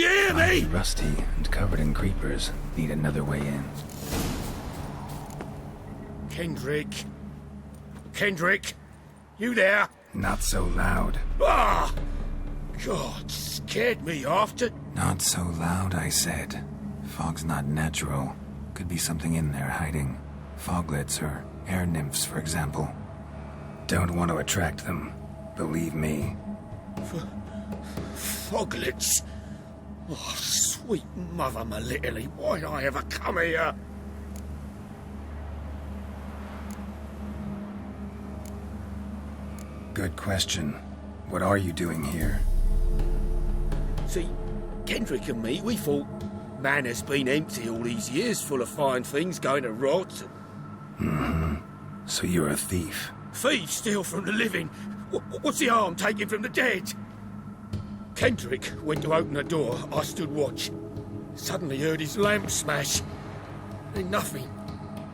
You hear me? Rusty and covered in creepers. Need another way in. Kendrick. Kendrick? You there? Not so loud. Ah! God, scared me after. Not so loud, I said. Fog's not natural. Could be something in there hiding. Foglets or air nymphs, for example. Don't want to attract them. Believe me. Foglets? Oh, sweet mother, my little, why'd I ever come here? Good question. What are you doing here? See, Kendrick and me, we thought man has been empty all these years, full of fine things going to rot. Mm-hmm. So you're a thief. Thieves steal from the living. What's the harm taken from the dead? Kendrick went to open the door. I stood watch. Suddenly heard his lamp smash. Then nothing.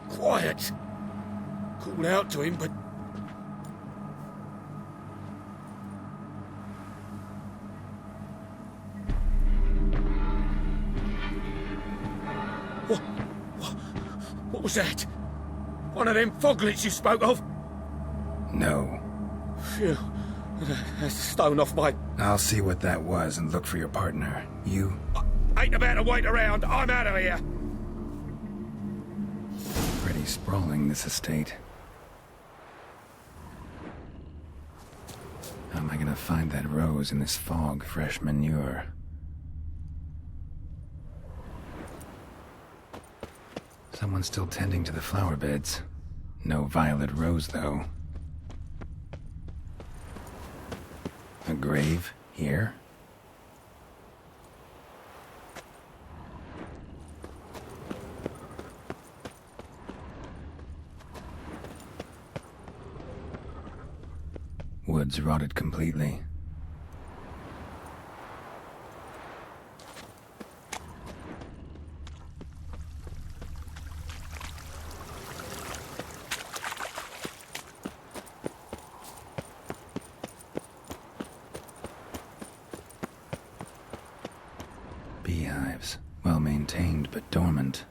Quiet. Called out to him, but... What was that? One of them foglets you spoke of? No. Phew. That's thrown off my... I'll see what that was and look for your partner. You? I ain't about to wait around. I'm out of here. Pretty sprawling, this estate. How am I gonna find that rose in this fog? Fresh manure. Someone's still tending to the flower beds. No violet rose, though. A grave here? Woods rotted completely. Beehives, well maintained but dormant.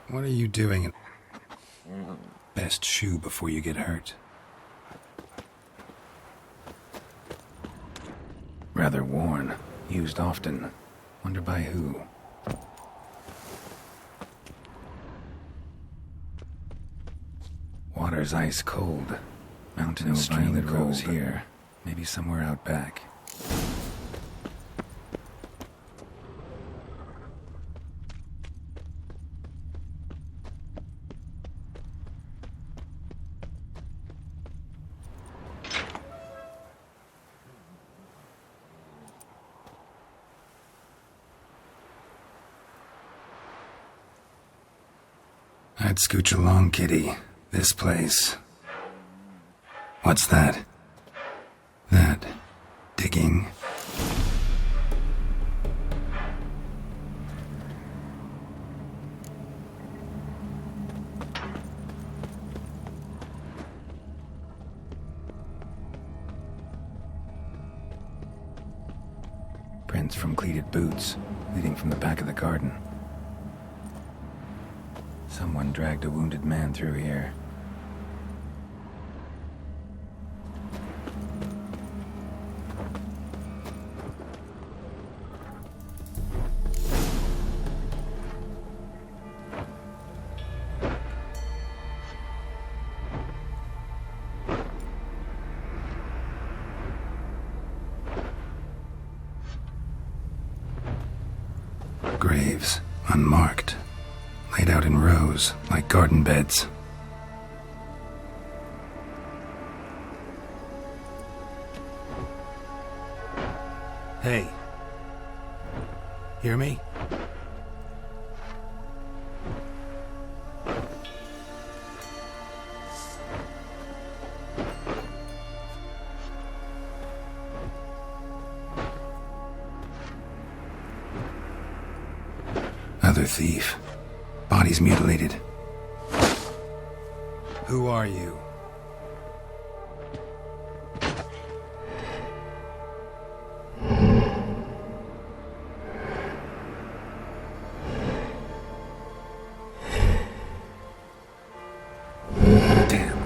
What are you doing? Best shoe before you get hurt. Rather worn, used often. Wonder by who. Water's ice cold. Mountain and stream that rose here. Maybe somewhere out back. I'd scooch along, kitty. This place. What's that? That. Digging. Prints from cleated boots, leading from the back of the garden. Someone dragged a wounded man through here. Graves, unmarked. Laid out in rows, like garden beds. Hey. Hear me? Other thief. Body's mutilated. Who are you? Damn.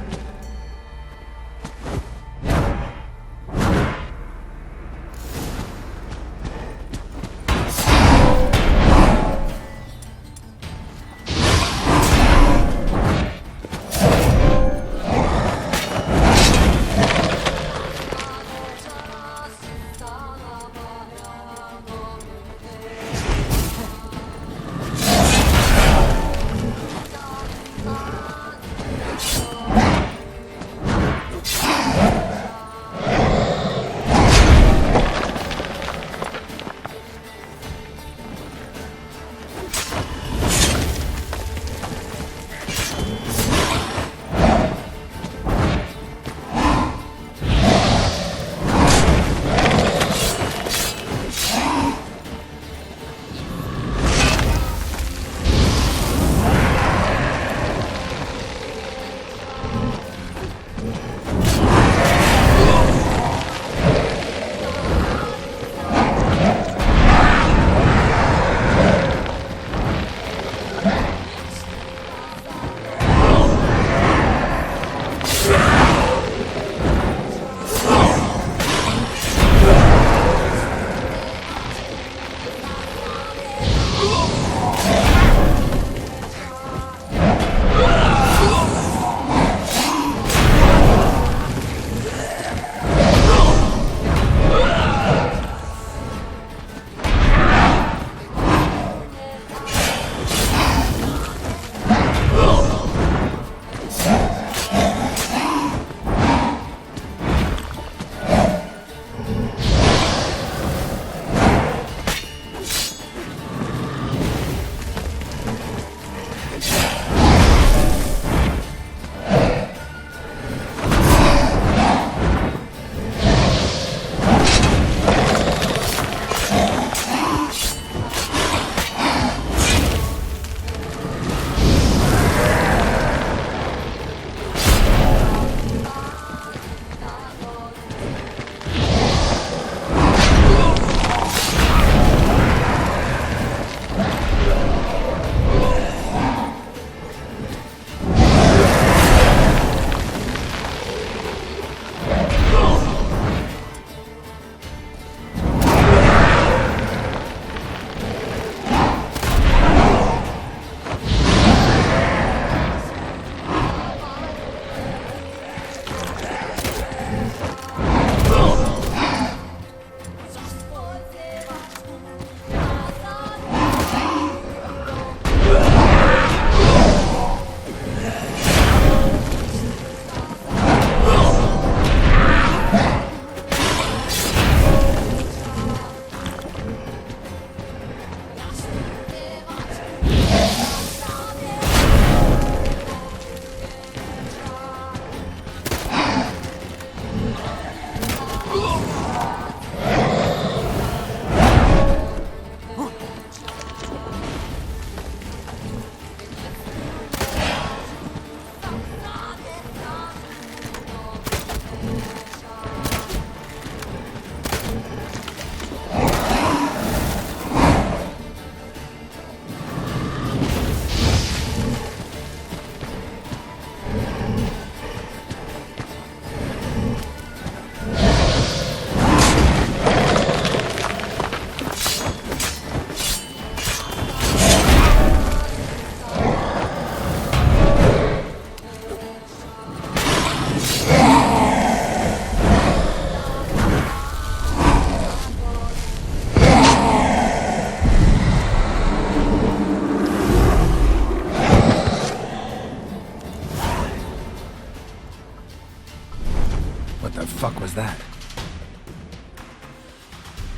fuck was that?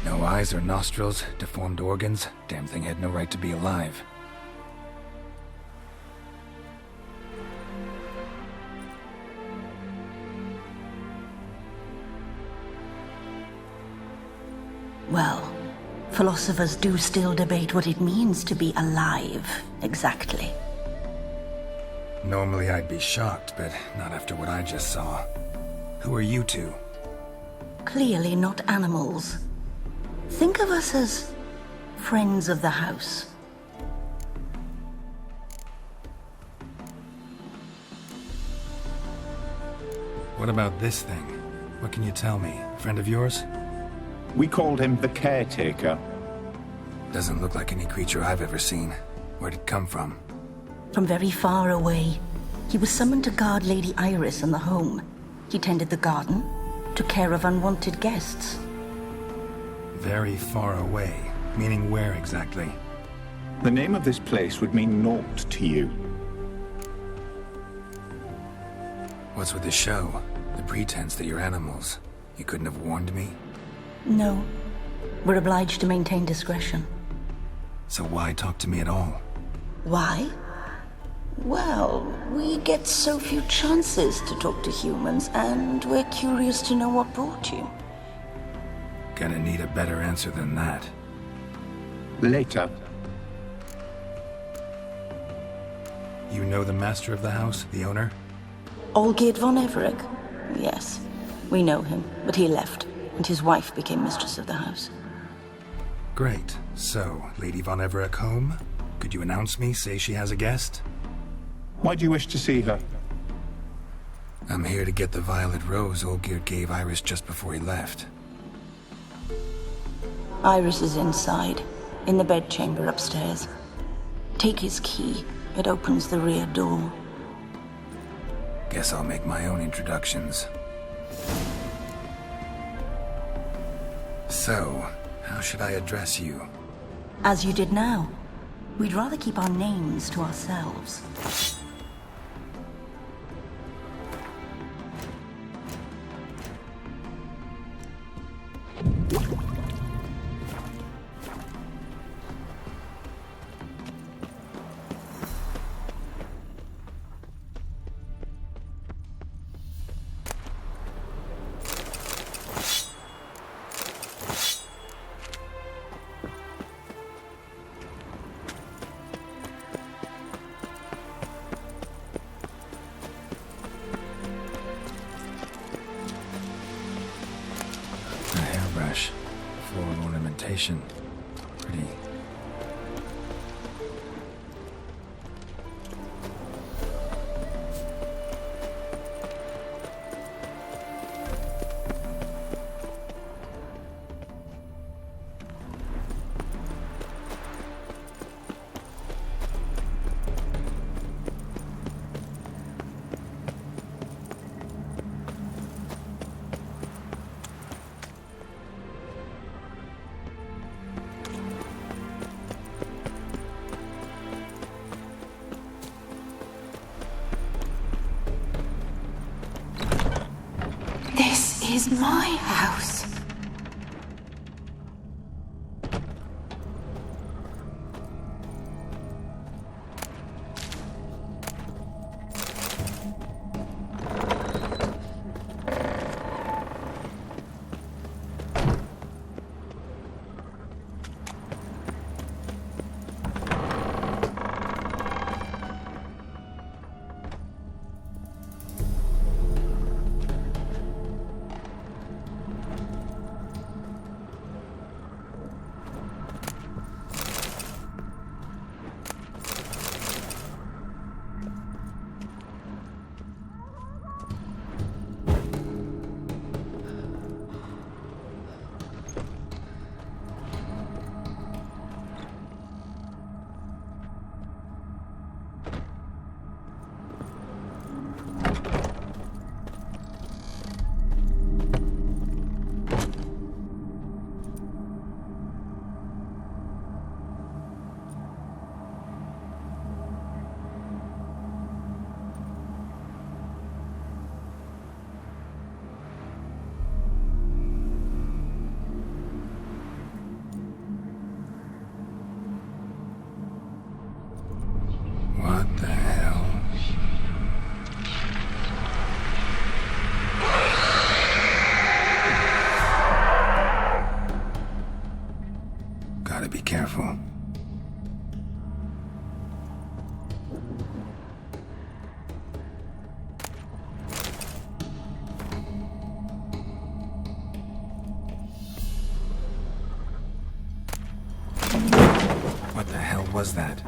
No eyes or nostrils, deformed organs. Damn thing had no right to be alive. Well, Philosophers do still debate what it means to be alive, exactly. Normally I'd be shocked, but not after what I just saw. Who are you two? Clearly not animals. Think of us as friends of the house. What about this thing? What can you tell me? Friend of yours? We called him the Caretaker. Doesn't look like any creature I've ever seen. Where'd it come from? From very far away. He was summoned to guard Lady Iris and the home. He tended the garden, took care of unwanted guests. Very far away. Meaning where exactly? The name of this place would mean naught to you. What's with the show? The pretense that you're animals. You couldn't have warned me? No. We're obliged to maintain discretion. So why talk to me at all? Why? Well, we get so few chances to talk to humans, and we're curious to know what brought you. Gonna need a better answer than that. Later. You know the master of the house, the owner? Olgierd von Everec? Yes. We know him, but he left, and his wife became mistress of the house. Great. So, Lady von Everec home? Could you announce me, say she has a guest? Why do you wish to see her? I'm here to get the violet rose Olgierd gave Iris just before he left. Iris is inside, in the bedchamber upstairs. Take his key. It opens the rear door. Guess I'll make my own introductions. So, how should I address you? As you did now. We'd rather keep our names to ourselves. A hairbrush. Floral ornamentation. Pretty. This is my house. was that?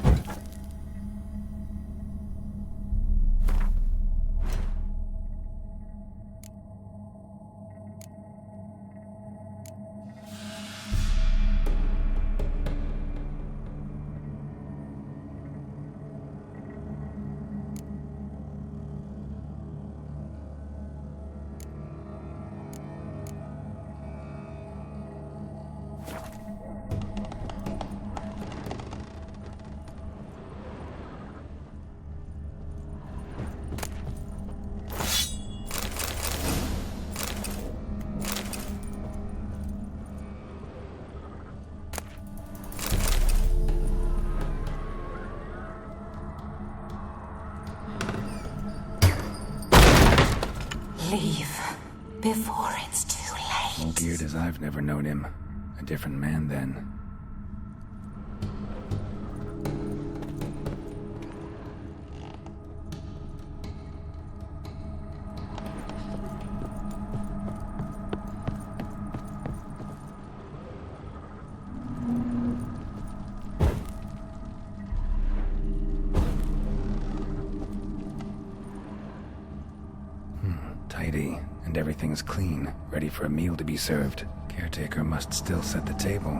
Leave before it's too late. Geared as I've never known him. A different man then. Tidy, and everything's clean, ready for a meal to be served. Caretaker must still set the table.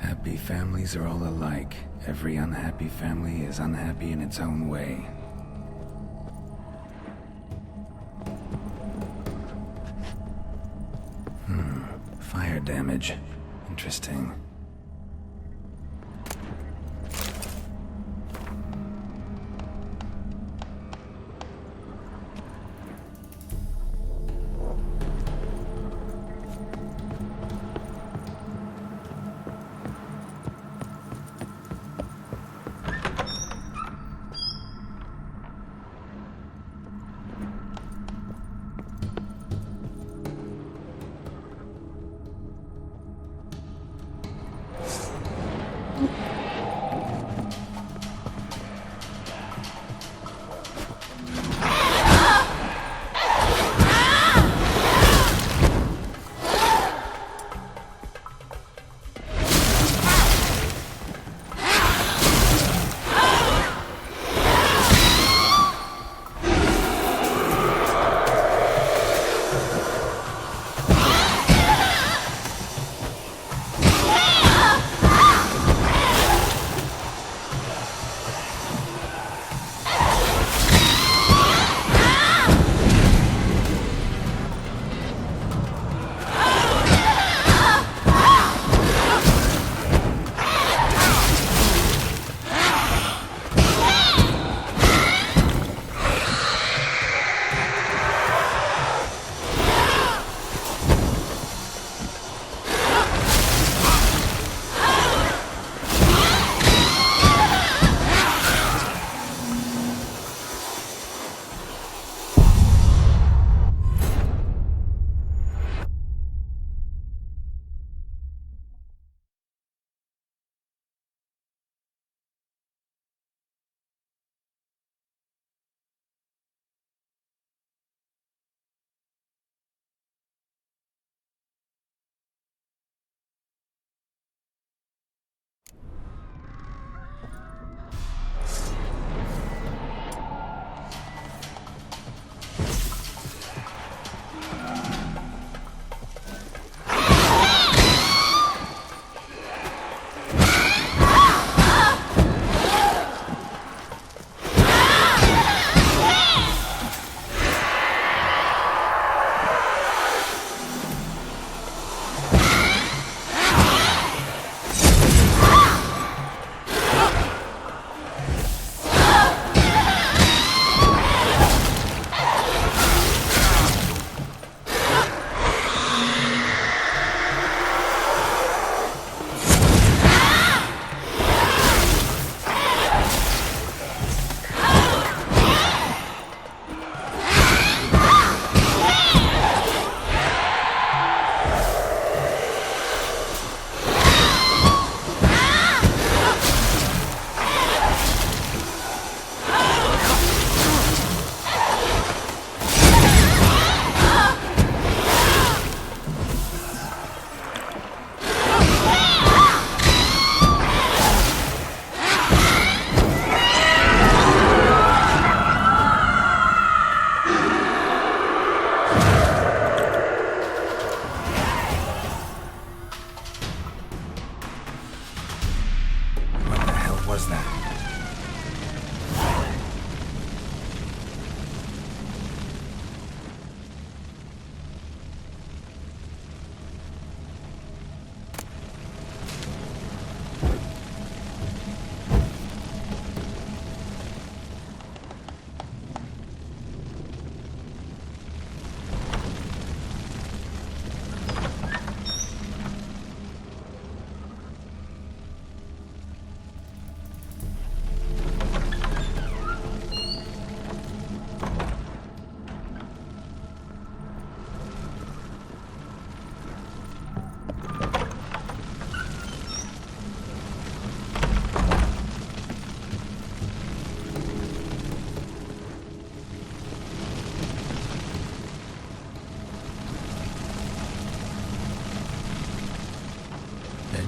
Happy families are all alike. Every unhappy family is unhappy in its own way. Fire damage. Interesting.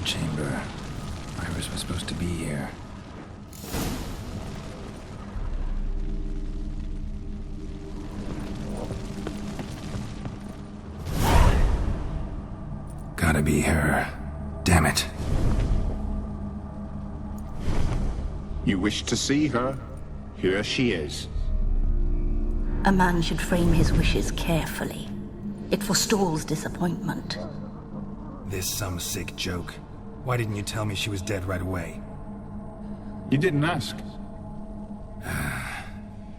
chamber. Iris was supposed to be here. Gotta be her. Damn it. You wish to see her? Here she is. A man should frame his wishes carefully. It forestalls disappointment. This some sick joke. Why didn't you tell me she was dead right away? You didn't ask.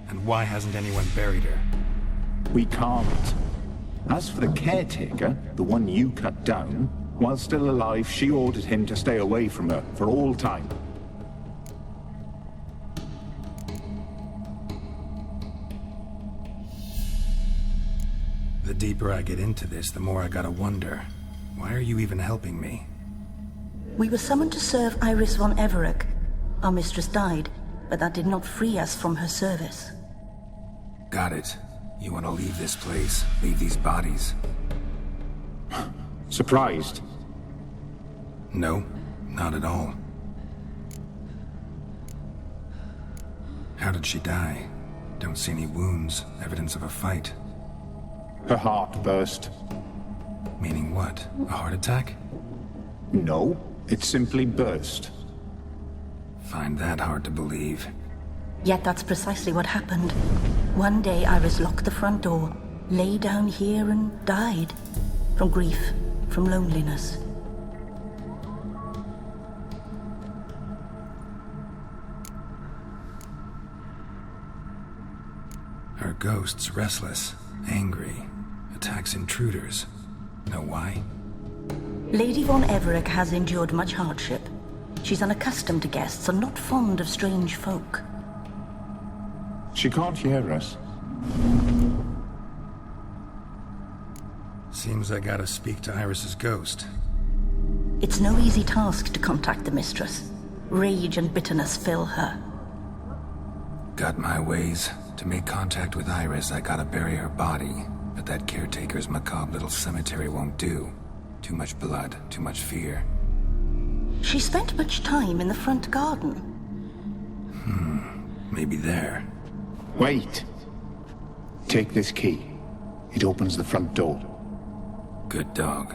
And why hasn't anyone buried her? We can't. As for the caretaker, the one you cut down, while still alive, she ordered him to stay away from her for all time. The deeper I get into this, the more I gotta wonder. Why are you even helping me? We were summoned to serve Iris von Everec. Our mistress died, but that did not free us from her service. Got it. You want to leave this place, leave these bodies? Surprised? No, not at all. How did she die? Don't see any wounds, evidence of a fight. Her heart burst. Meaning what? A heart attack? No, it simply burst. Find that hard to believe. Yet that's precisely what happened. One day Iris locked the front door, lay down here and died. From grief, from loneliness. Her ghost's restless, angry, attacks intruders. Know why? Lady von Everec has endured much hardship. She's unaccustomed to guests and not fond of strange folk. She can't hear us. Seems I gotta speak to Iris's ghost. It's no easy task to contact the mistress. Rage and bitterness fill her. Got my ways. To make contact with Iris, I gotta bury her body. But that caretaker's macabre little cemetery won't do. Too much blood, too much fear. She spent much time in the front garden. Maybe there. Wait. Take this key. It opens the front door. Good dog.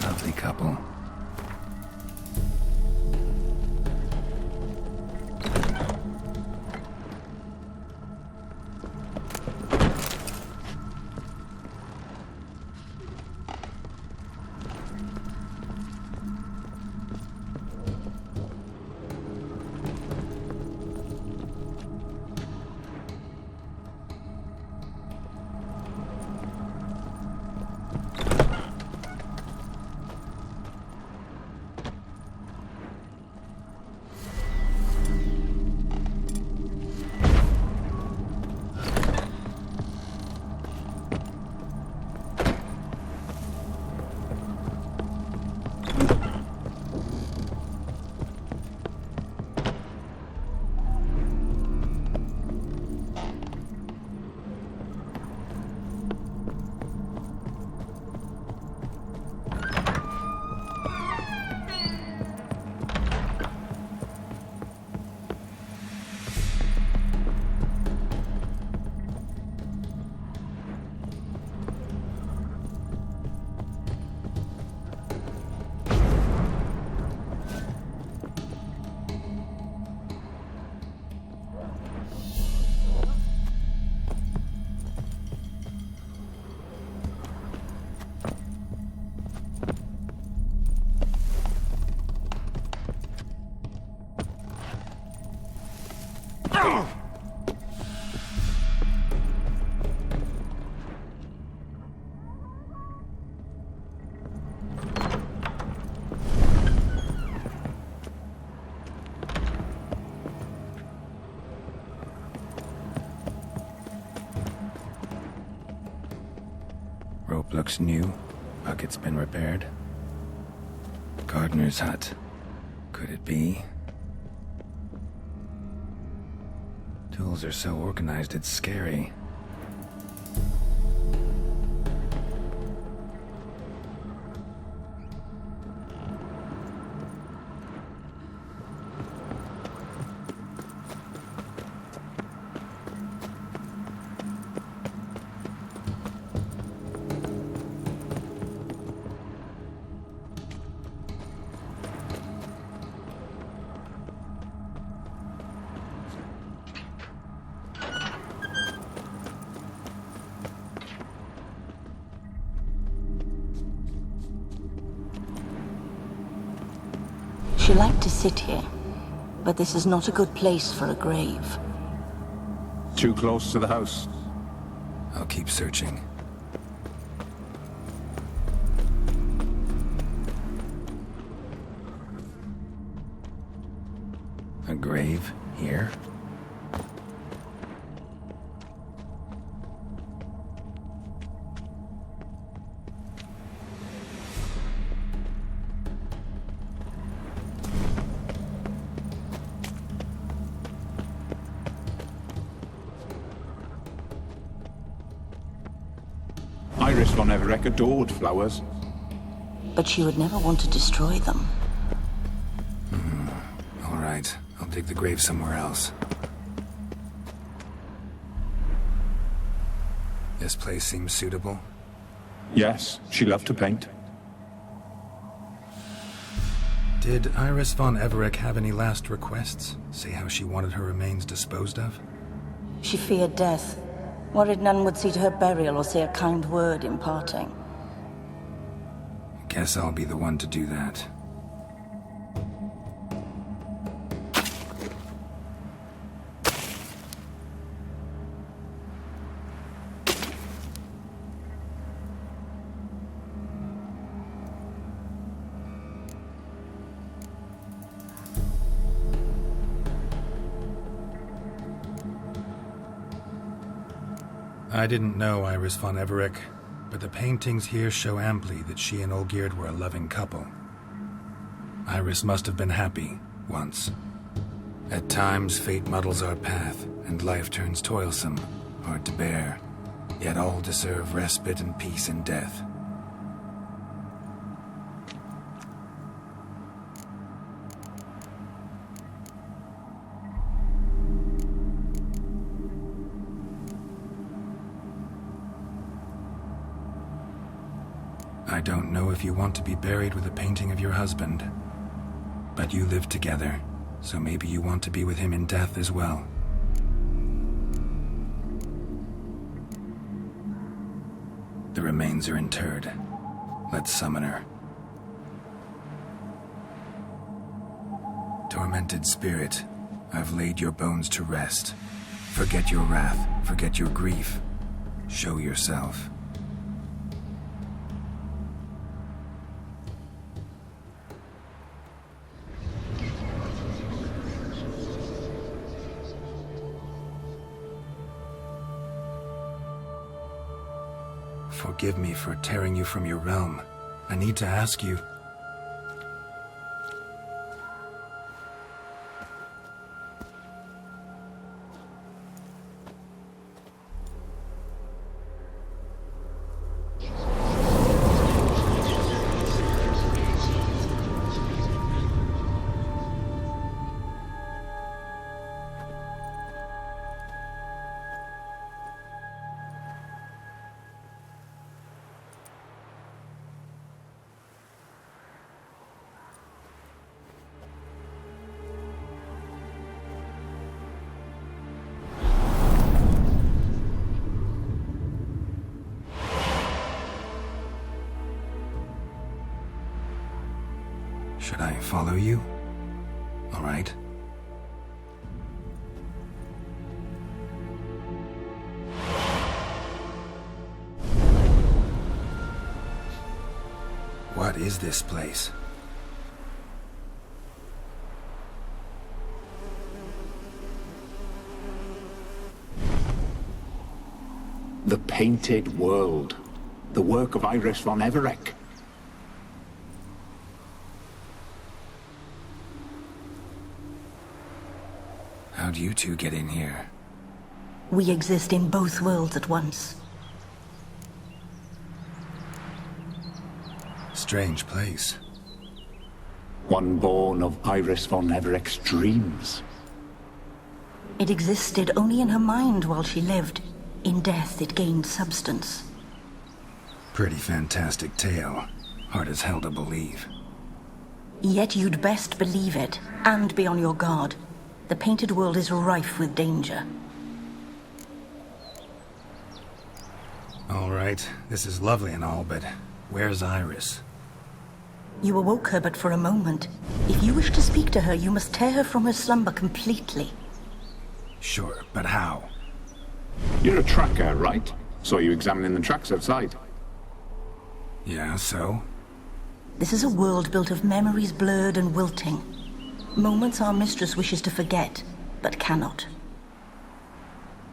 Lovely couple. Looks new. Bucket's been repaired. Gardener's hut. Could it be? Tools are so organized it's scary. She liked to sit here, but this is not a good place for a grave. Too close to the house. I'll keep searching. A grave here? Iris von Everett adored flowers. But she would never want to destroy them. All right, I'll dig the grave somewhere else. This place seems suitable. Yes, she loved to paint. Did Iris von Everett have any last requests? Say how she wanted her remains disposed of? She feared death, worried none would see to her burial or say a kind word in parting. Guess I'll be the one to do that. I didn't know Iris von Everett, but the paintings here show amply that she and Olgierd were a loving couple. Iris must have been happy, once. At times, fate muddles our path, and life turns toilsome, hard to bear. Yet all deserve respite and peace in death. I don't know if you want to be buried with a painting of your husband, but you live together, so maybe you want to be with him in death as well. The remains are interred. Let's summon her. Tormented spirit, I've laid your bones to rest. Forget your wrath, forget your grief. Show yourself. Forgive me for tearing you from your realm. I need to ask you. Should I follow you? All right. What is this place? The painted world. The work of Iris von Everec. How'd you two get in here? We exist in both worlds at once. Strange place. One born of Iris von Everec's dreams. It existed only in her mind while she lived. In death, it gained substance. Pretty fantastic tale. Hard as hell to believe. Yet you'd best believe it, and be on your guard. The painted world is rife with danger. All right, this is lovely and all, but where's Iris? You awoke her but for a moment. If you wish to speak to her, you must tear her from her slumber completely. Sure, but how? You're a tracker, right? Saw you examining the tracks outside. Yeah, so? This is a world built of memories blurred and wilting. Moments our mistress wishes to forget, but cannot.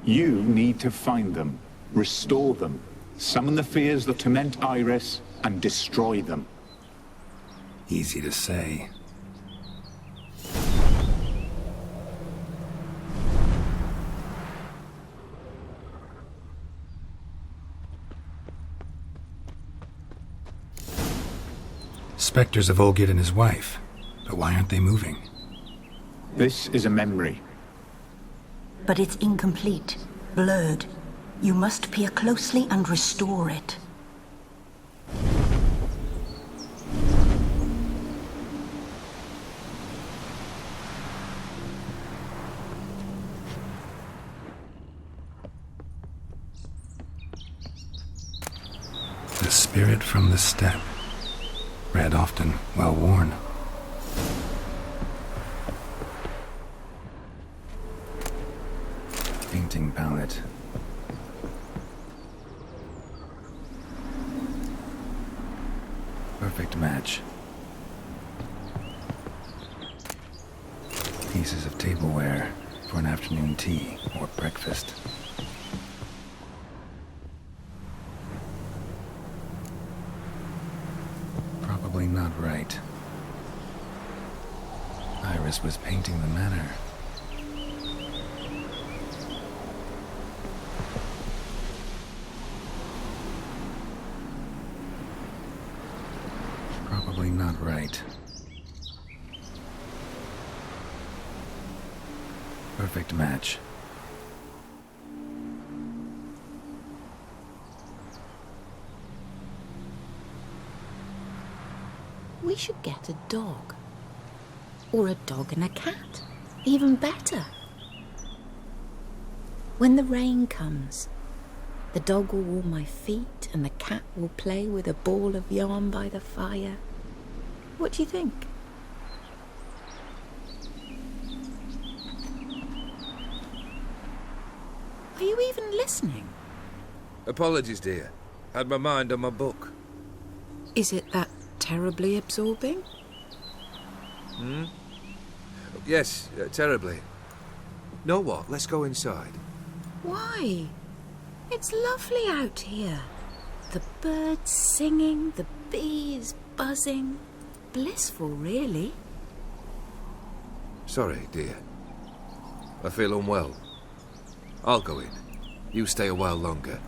You need to find them, restore them, summon the fears that torment Iris, and destroy them. Easy to say. Spectres of Olgid and his wife. But why aren't they moving? This is a memory. But it's incomplete, blurred. You must peer closely and restore it. The spirit from the steppe. Read often, well worn. Painting palette. Perfect match. Pieces of tableware for an afternoon tea or breakfast. Probably not right. Iris was painting the manor. Probably not right. Perfect match. We should get a dog. Or a dog and a cat. Even better. When the rain comes, the dog will warm my feet and the cat will play with a ball of yarn by the fire. What do you think? Are you even listening? Apologies, dear. Had my mind on my book. Is it that terribly absorbing? Yes, terribly. Know what? Let's go inside. Why? It's lovely out here. The birds singing, the bees buzzing. Blissful, really. Sorry, dear. I feel unwell. I'll go in. You stay a while longer.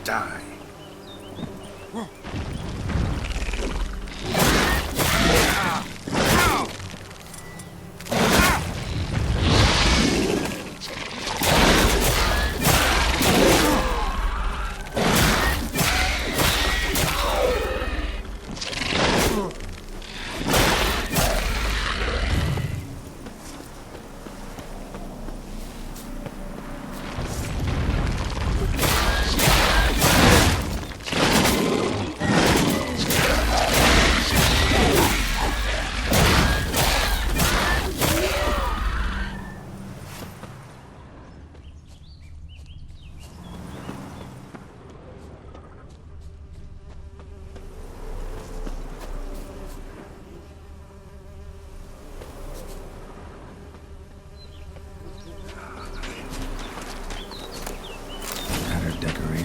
Die.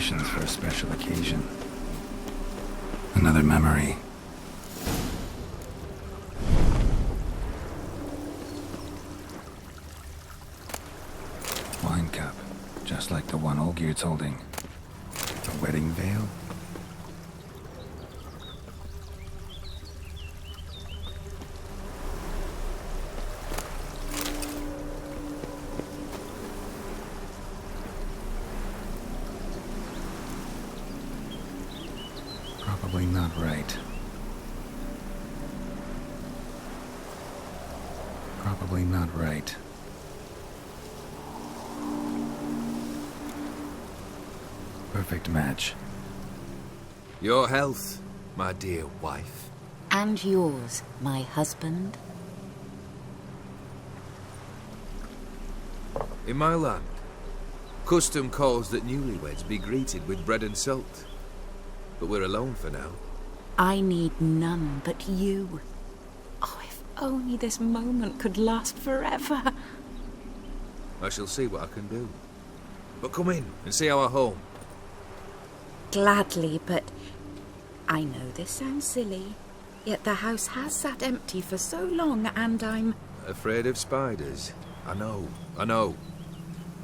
decorations for a special occasion. Another memory. Wine cup, just like the one Olgier's holding. A wedding veil? Probably not right. Probably not right. Perfect match. Your health, my dear wife. And yours, my husband. In my land, custom calls that newlyweds be greeted with bread and salt. But we're alone for now. I need none but you. Oh, if only this moment could last forever. I shall see what I can do. But come in and see our home. Gladly, but I know this sounds silly, yet the house has sat empty for so long, and I'm... Afraid of spiders? I know.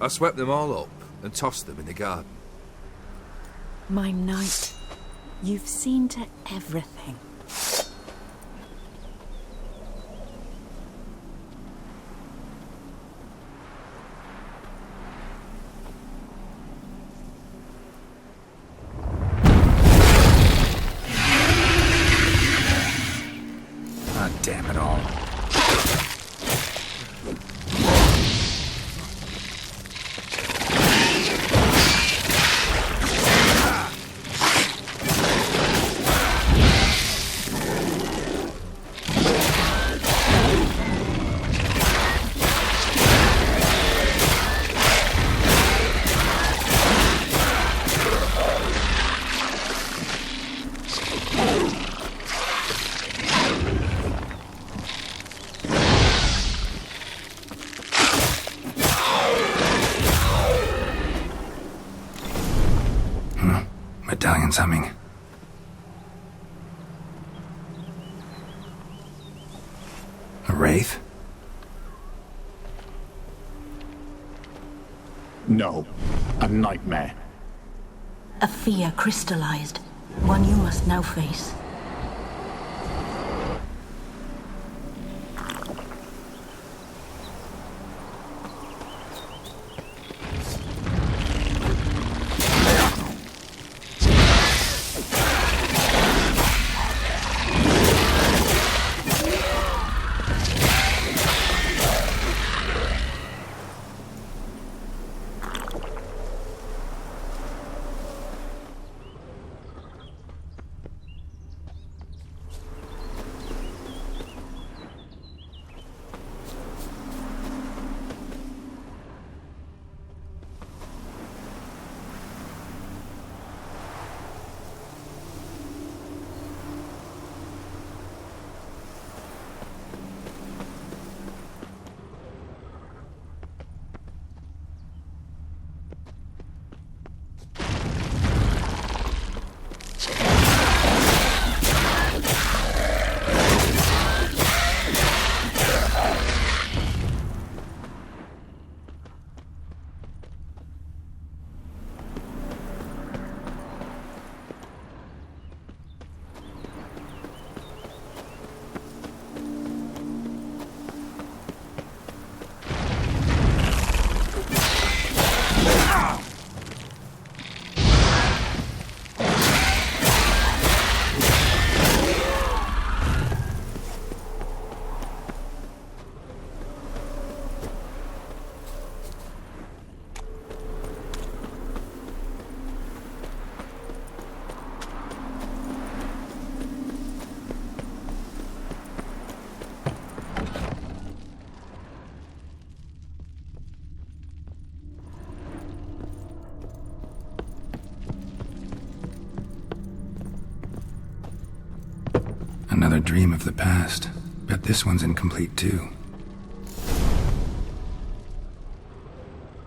I swept them all up and tossed them in the garden. My knight, you've seen to everything. Ah, damn it all. Medallion's humming. A wraith? No, a nightmare. A fear crystallized, one you must now face. Another dream of the past. Bet this one's incomplete too.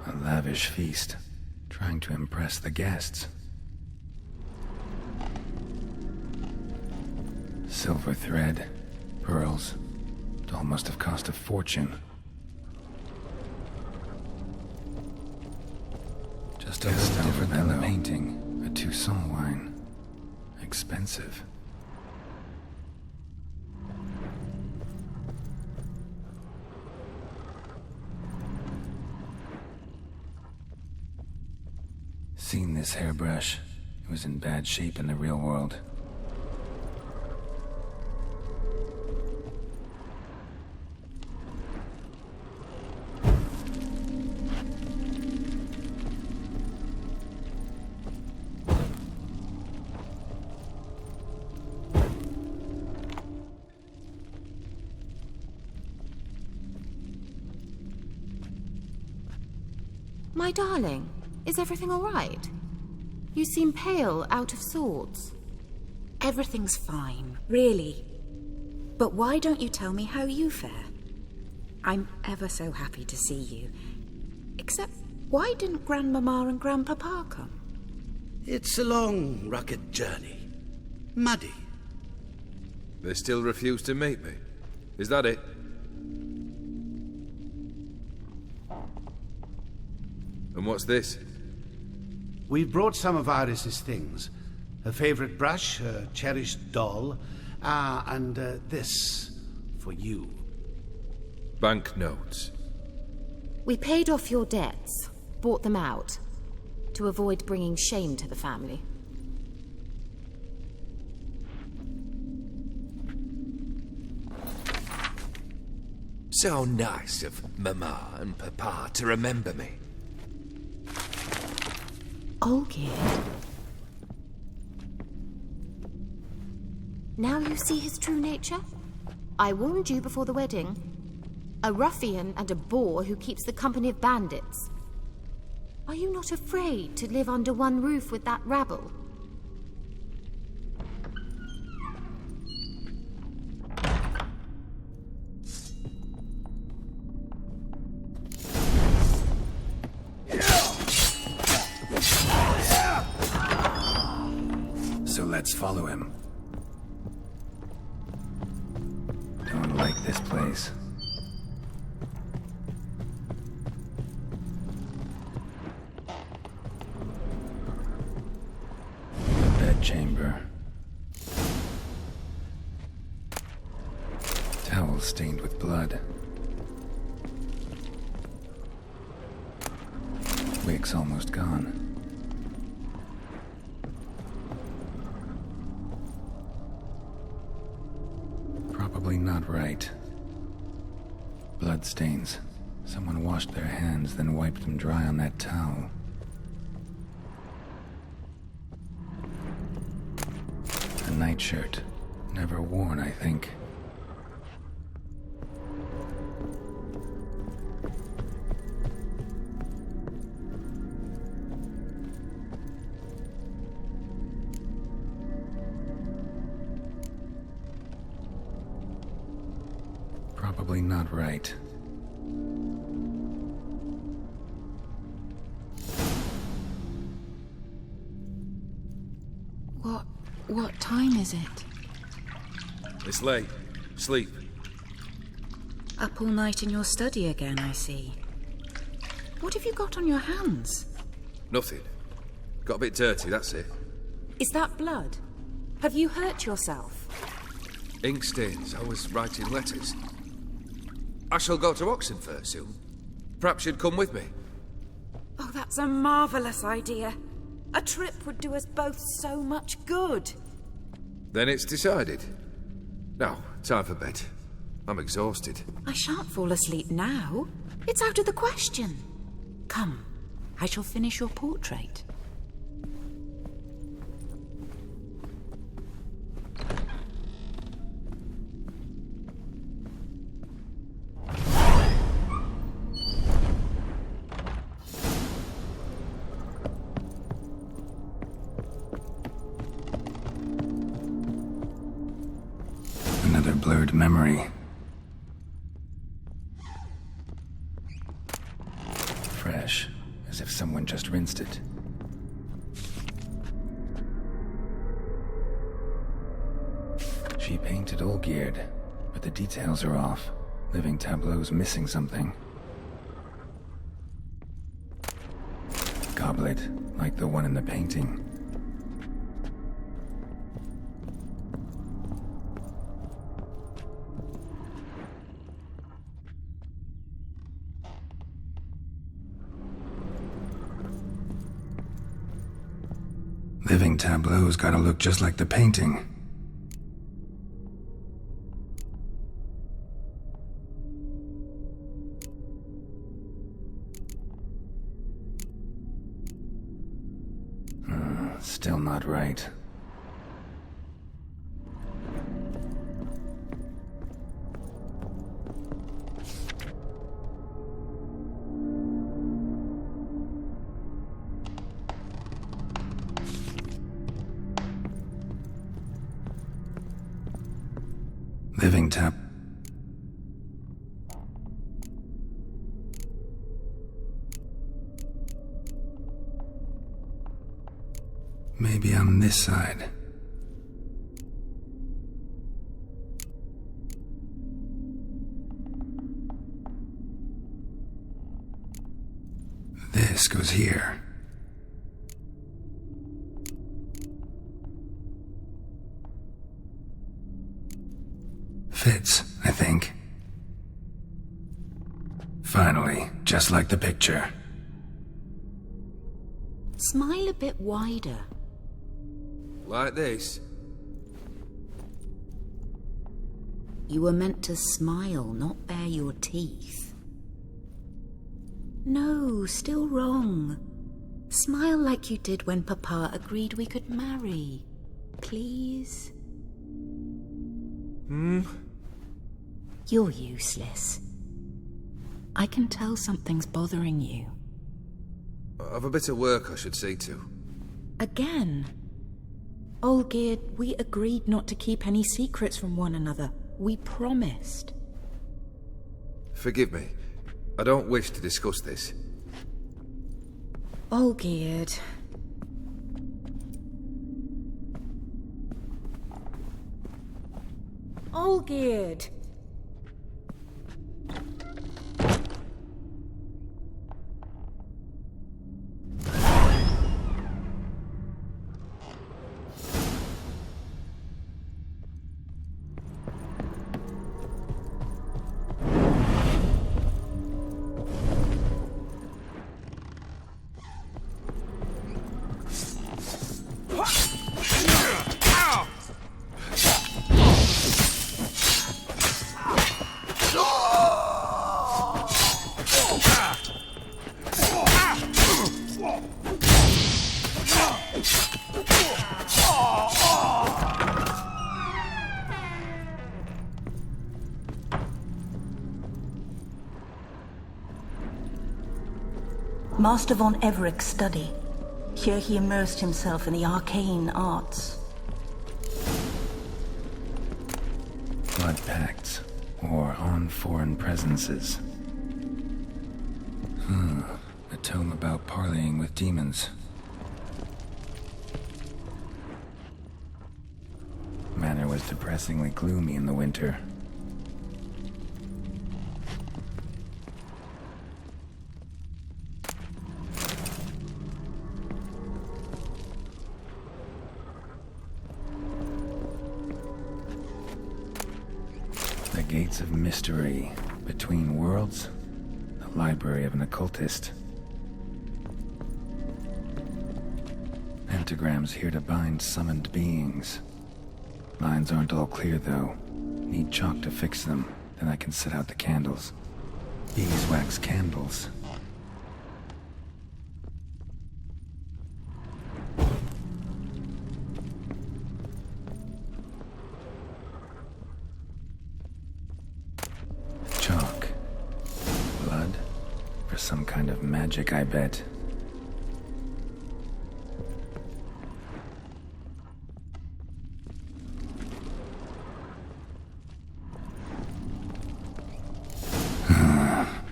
A lavish feast, trying to impress the guests. Silver thread, pearls. Doll must have cost a fortune. Just a little different than the painting. A Toussaint wine. Expensive. Seen this hairbrush. It was in bad shape in the real world. My darling, is everything all right? You seem pale, out of sorts. Everything's fine, really. But why don't you tell me how you fare? I'm ever so happy to see you. Except, why didn't Grandmama and Grandpapa come? It's a long, rugged journey. Muddy. They still refuse to meet me. Is that it? And what's this? We've brought some of Iris's things. Her favorite brush, her cherished doll, and this for you. Banknotes. We paid off your debts, bought them out, to avoid bringing shame to the family. So nice of Mama and Papa to remember me. Olgierd. Now you see his true nature? I warned you before the wedding. A ruffian and a boor who keeps the company of bandits. Are you not afraid to live under one roof with that rabble? So let's follow him. Don't like this place. Bedchamber. Towel stained with blood. Wig's almost gone. Probably not right. Bloodstains. Someone washed their hands, then wiped them dry on that towel. A nightshirt. Never worn, I think. Probably not right. What time is it? It's late. Sleep. Up all night in your study again, I see. What have you got on your hands? Nothing. Got a bit dirty, that's it. Is that blood? Have you hurt yourself? Ink stains. I was writing letters. I shall go to Oxenfurt soon. Perhaps you'd come with me. Oh, that's a marvelous idea. A trip would do us both so much good. Then it's decided. Now, time for bed. I'm exhausted. I shan't fall asleep now. It's out of the question. Come, I shall finish your portrait. Another blurred memory. Fresh, as if someone just rinsed it. She painted all geared, but the details are off. Living tableau's missing something. Goblet, like the one in the painting. Living tableau's gotta look just like the painting. Still not right. Living tab. Maybe on this side. This goes here. Fits, I think. Finally, just like the picture. Smile a bit wider. Like this? You were meant to smile, not bare your teeth. No, still wrong. Smile like you did when Papa agreed we could marry. Please? You're useless. I can tell something's bothering you. I've a bit of work I should see to. Again? Olgierd, we agreed not to keep any secrets from one another. We promised. Forgive me. I don't wish to discuss this. Olgierd. Olgierd! Master von Everett's study. Here he immersed himself in the arcane arts. Blood pacts, or on foreign presences. A tome about parleying with demons. Manor was depressingly gloomy in the winter. The gates of mystery between worlds, the library of an occultist. Pentagrams here to bind summoned beings. Lines aren't all clear though. Need chalk to fix them, then I can set out the candles. Beeswax candles. Chalk. Blood? For some kind of magic, I bet.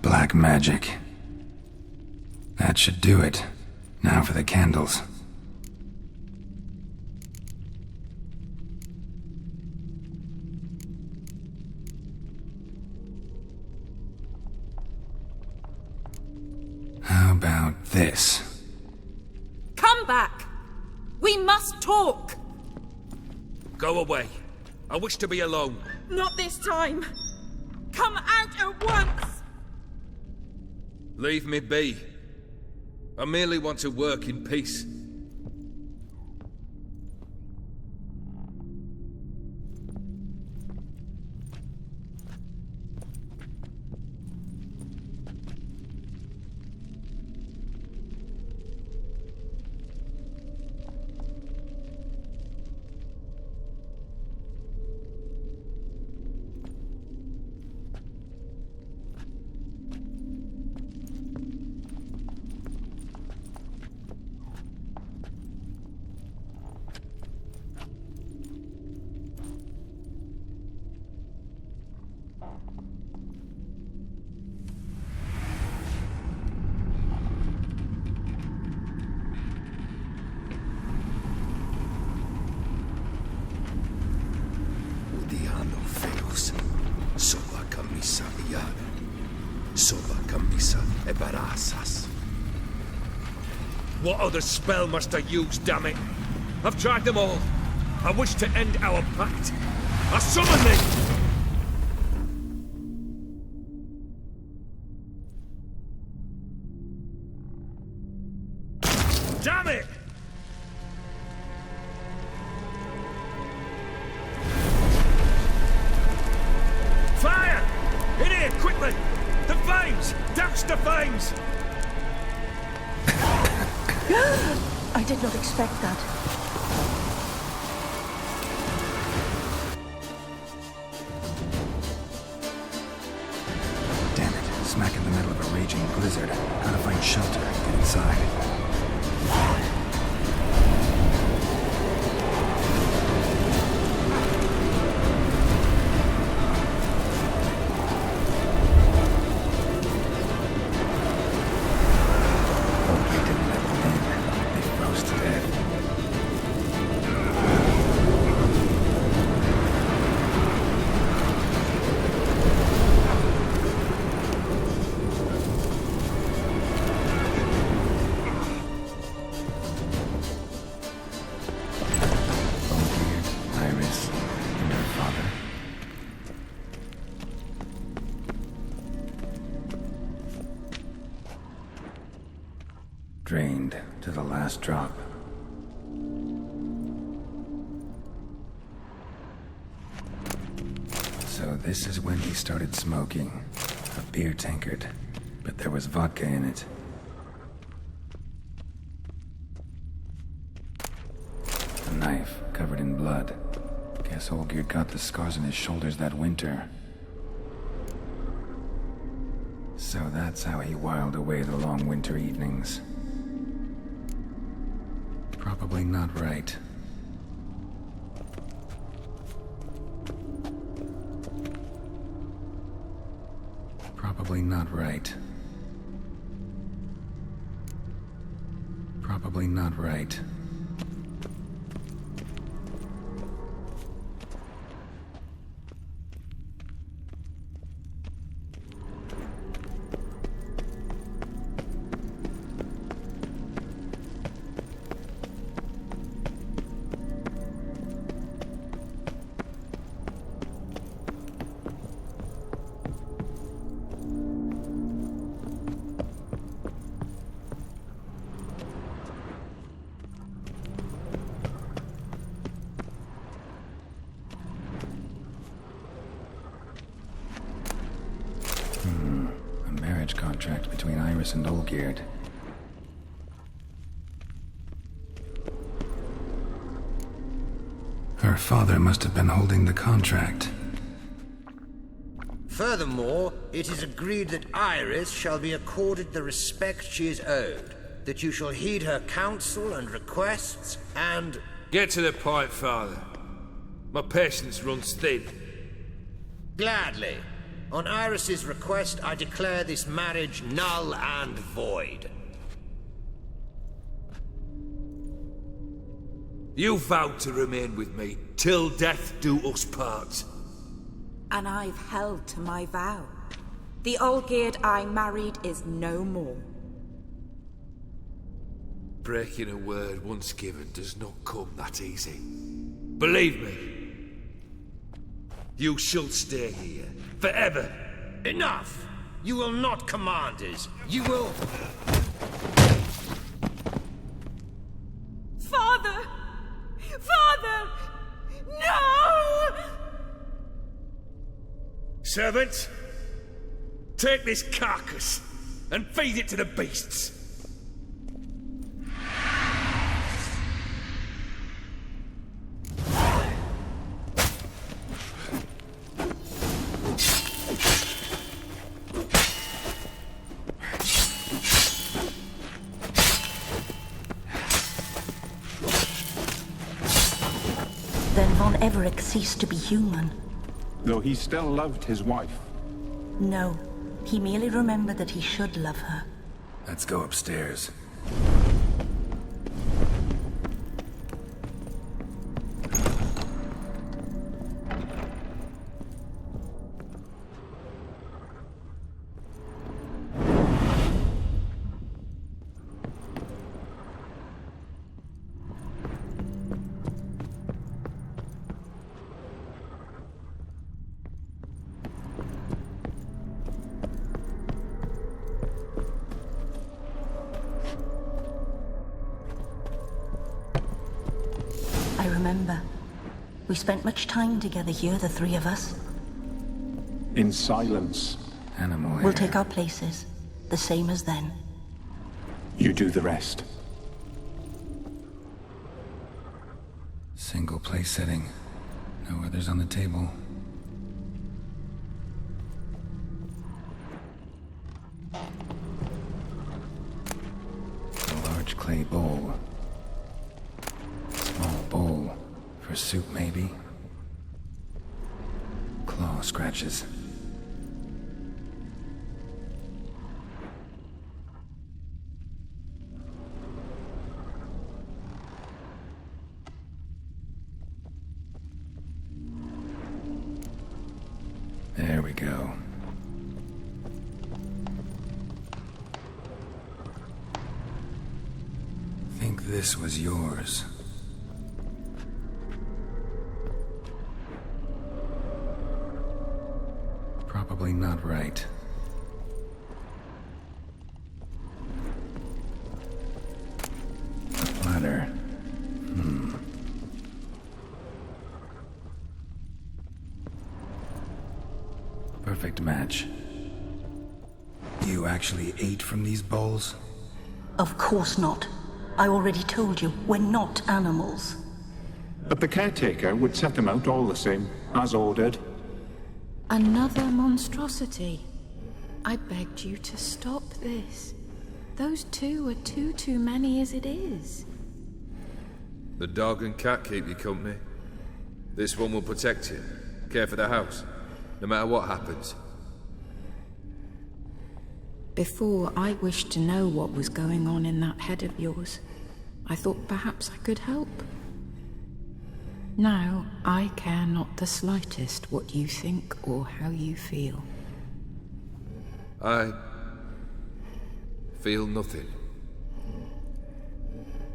Black magic. That should do it. Now for the candles. this. Come back! We must talk! Go away. I wish to be alone. Not this time! Come out at once! Leave me be. I merely want to work in peace. Sola camisa iar. Sola camisa e barasas. What other spell must I use, damn it? I've tried them all. I wish to end our pact. I summon thee! Damn it! Fire! In here, quickly! The flames! Douse the flames! I did not expect that. Damn it, smack in the middle of a raging blizzard. Gotta find shelter and get inside. Drained to the last drop. So this is when he started smoking. A beer tankard, but there was vodka in it. A knife covered in blood. Guess Olgierd got the scars on his shoulders that winter. So that's how he whiled away the long winter evenings. Probably not right. Probably not right. Probably not right. A marriage contract between Iris and Olgierd. Her father must have been holding the contract. Furthermore, it is agreed that Iris shall be accorded the respect she is owed, that you shall heed her counsel and requests, and... Get to the point, Father. My patience runs thin. Gladly. On Iris's request, I declare this marriage null and void. You vowed to remain with me, till death do us part. And I've held to my vow. The Olgierd I married is no more. Breaking a word once given does not come that easy. Believe me, you shall stay here forever. Enough! You will not command us. You will... Father! Father! No! Servants, take this carcass and feed it to the beasts. Then Von Everett ceased to be human. Though he still loved his wife. No, he merely remembered that he should love her. Let's go upstairs. I remember. We spent much time together here, the three of us. In silence. Animal hair. We'll take our places, the same as then. You do the rest. Single place setting. No others on the table. A large clay bowl. Small bowl. For soup, maybe? Claw scratches. There we go. Think this was yours. Probably not right. The platter. Perfect match. You actually ate from these bowls? Of course not. I already told you, we're not animals. But the caretaker would set them out all the same, as ordered. Another monstrosity. I begged you to stop this. Those two are too many as it is. The dog and cat keep you company. This one will protect you. Care for the house. No matter what happens. Before, I wished to know what was going on in that head of yours. I thought perhaps I could help. Now, I care not the slightest what you think or how you feel. I feel nothing.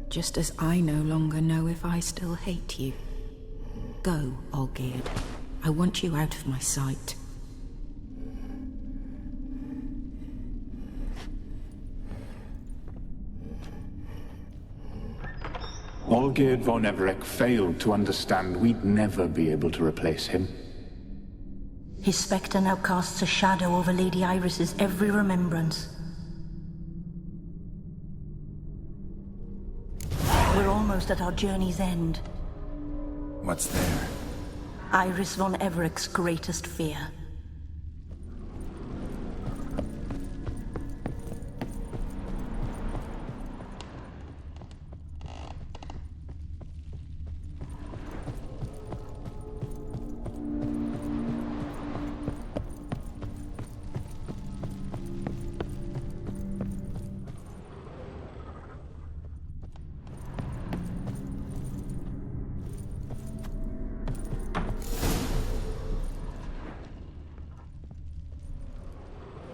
Just as I no longer know if I still hate you. Go, Olgierd. I want you out of my sight. Olgierd von Everett failed to understand we'd never be able to replace him. His spectre now casts a shadow over Lady Iris's every remembrance. We're almost at our journey's end. What's there? Iris von Everett's greatest fear.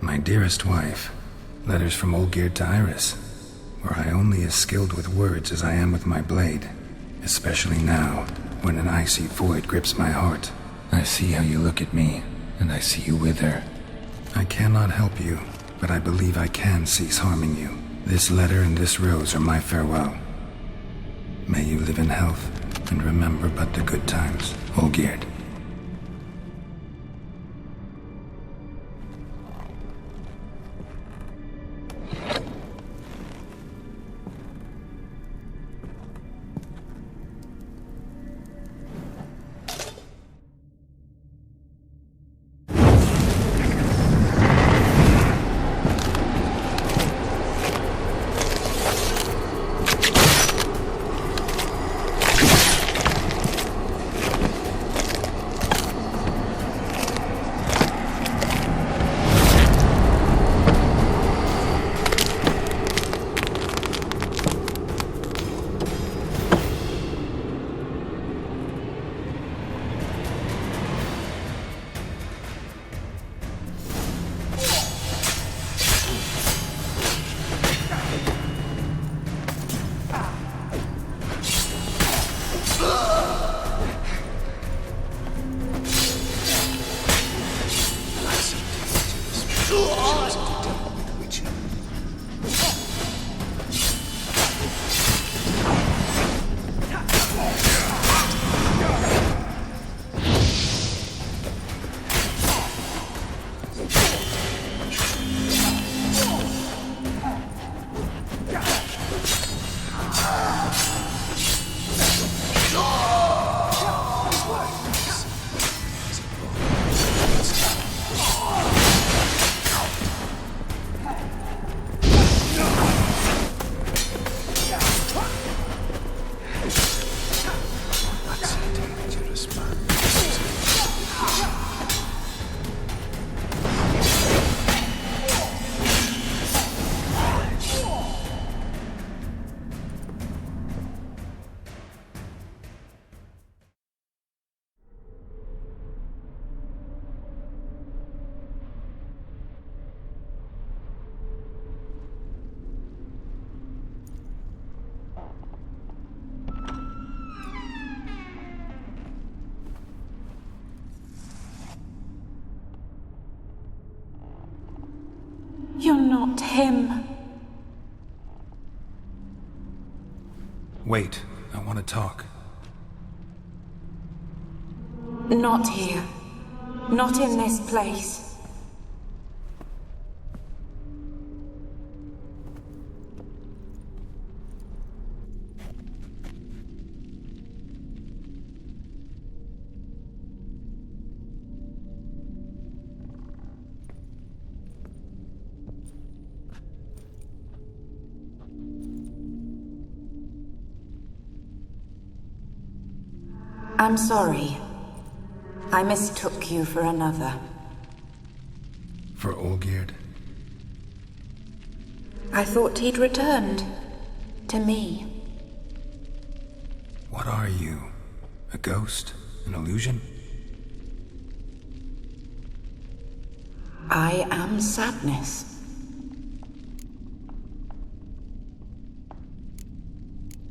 My dearest wife. Letters from Olgierd to Iris. where I only as skilled with words as I am with my blade. Especially now, when an icy void grips my heart. I see how you look at me, and I see you wither. I cannot help you, but I believe I can cease harming you. This letter and this rose are my farewell. May you live in health, and remember but the good times, Olgierd. You're not him. Wait, I want to talk. Not here. Not in this place. I'm sorry. I mistook you for another. For Olgierd? I thought he'd returned. To me. What are you? A ghost? An illusion? I am sadness.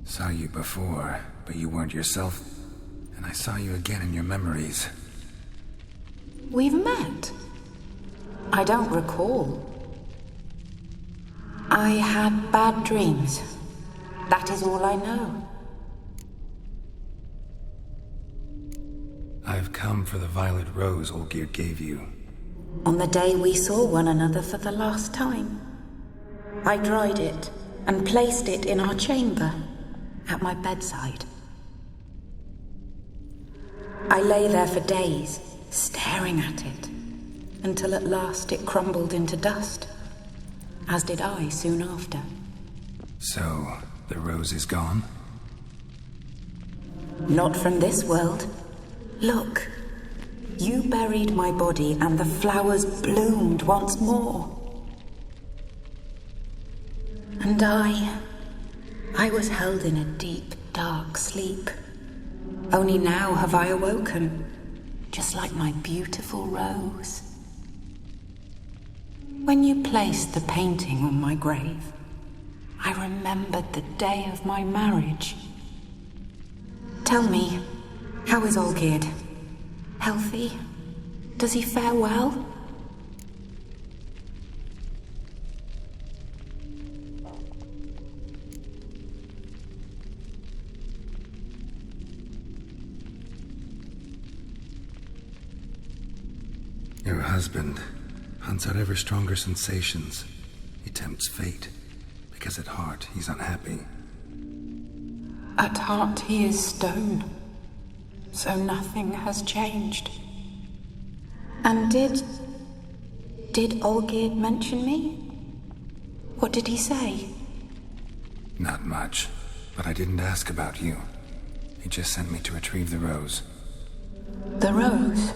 Saw you before, but you weren't yourself. And I saw you again in your memories. We've met. I don't recall. I had bad dreams. That is all I know. I've come for the violet rose Olgierd gave you. On the day we saw one another for the last time, I dried it and placed it in our chamber, at my bedside. I lay there for days, staring at it, until at last it crumbled into dust, as did I soon after. So, the rose is gone? Not from this world. Look, you buried my body and the flowers bloomed once more. And I was held in a deep, dark sleep. Only now have I awoken, just like my beautiful rose. When you placed the painting on my grave, I remembered the day of my marriage. Tell me, how is Olgierd? Healthy? Does he fare well? Your husband hunts out ever stronger sensations. He tempts fate, because at heart he's unhappy. At heart he is stone, so nothing has changed. And did Olgierd mention me? What did he say? Not much, but I didn't ask about you. He just sent me to retrieve the rose. The rose?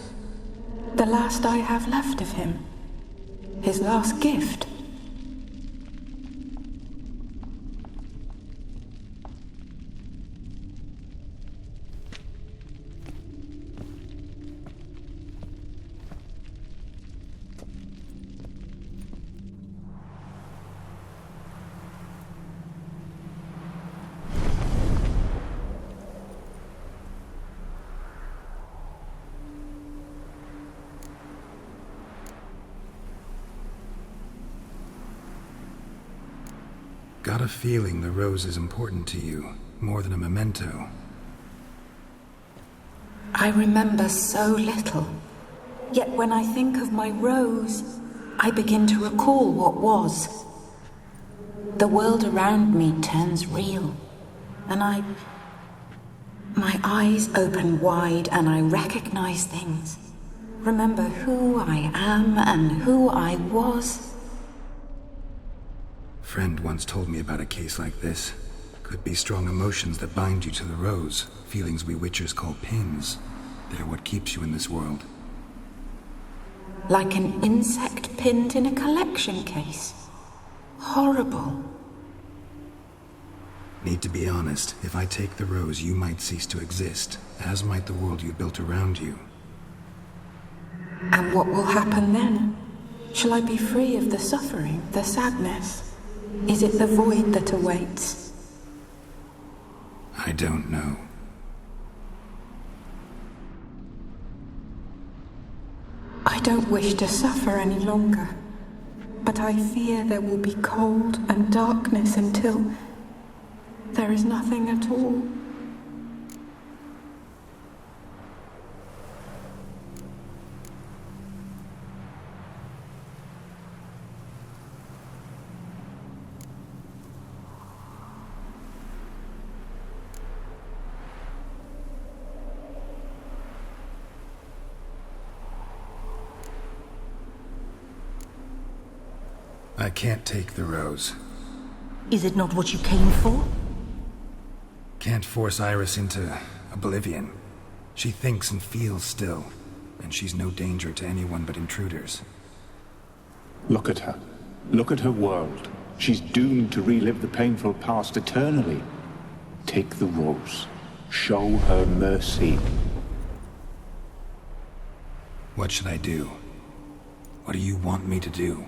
The last I have left of him? His last gift? Got a feeling the rose is important to you, more than a memento. I remember so little. Yet when I think of my rose, I begin to recall what was. The world around me turns real, and my eyes open wide and I recognize things. Remember who I am and who I was. Friend once told me about a case like this. Could be strong emotions that bind you to the rose, feelings we witchers call pins. They're what keeps you in this world. Like an insect pinned in a collection case. Horrible. Need to be honest, if I take the rose, you might cease to exist, as might the world you built around you. And what will happen then? Shall I be free of the suffering, the sadness? Is it the void that awaits? I don't know. I don't wish to suffer any longer, but I fear there will be cold and darkness until there is nothing at all. I can't take the rose. Is it not what you came for? Can't force Iris into oblivion. She thinks and feels still, and she's no danger to anyone but intruders. Look at her. Look at her world. She's doomed to relive the painful past eternally. Take the rose. Show her mercy. What should I do? What do you want me to do?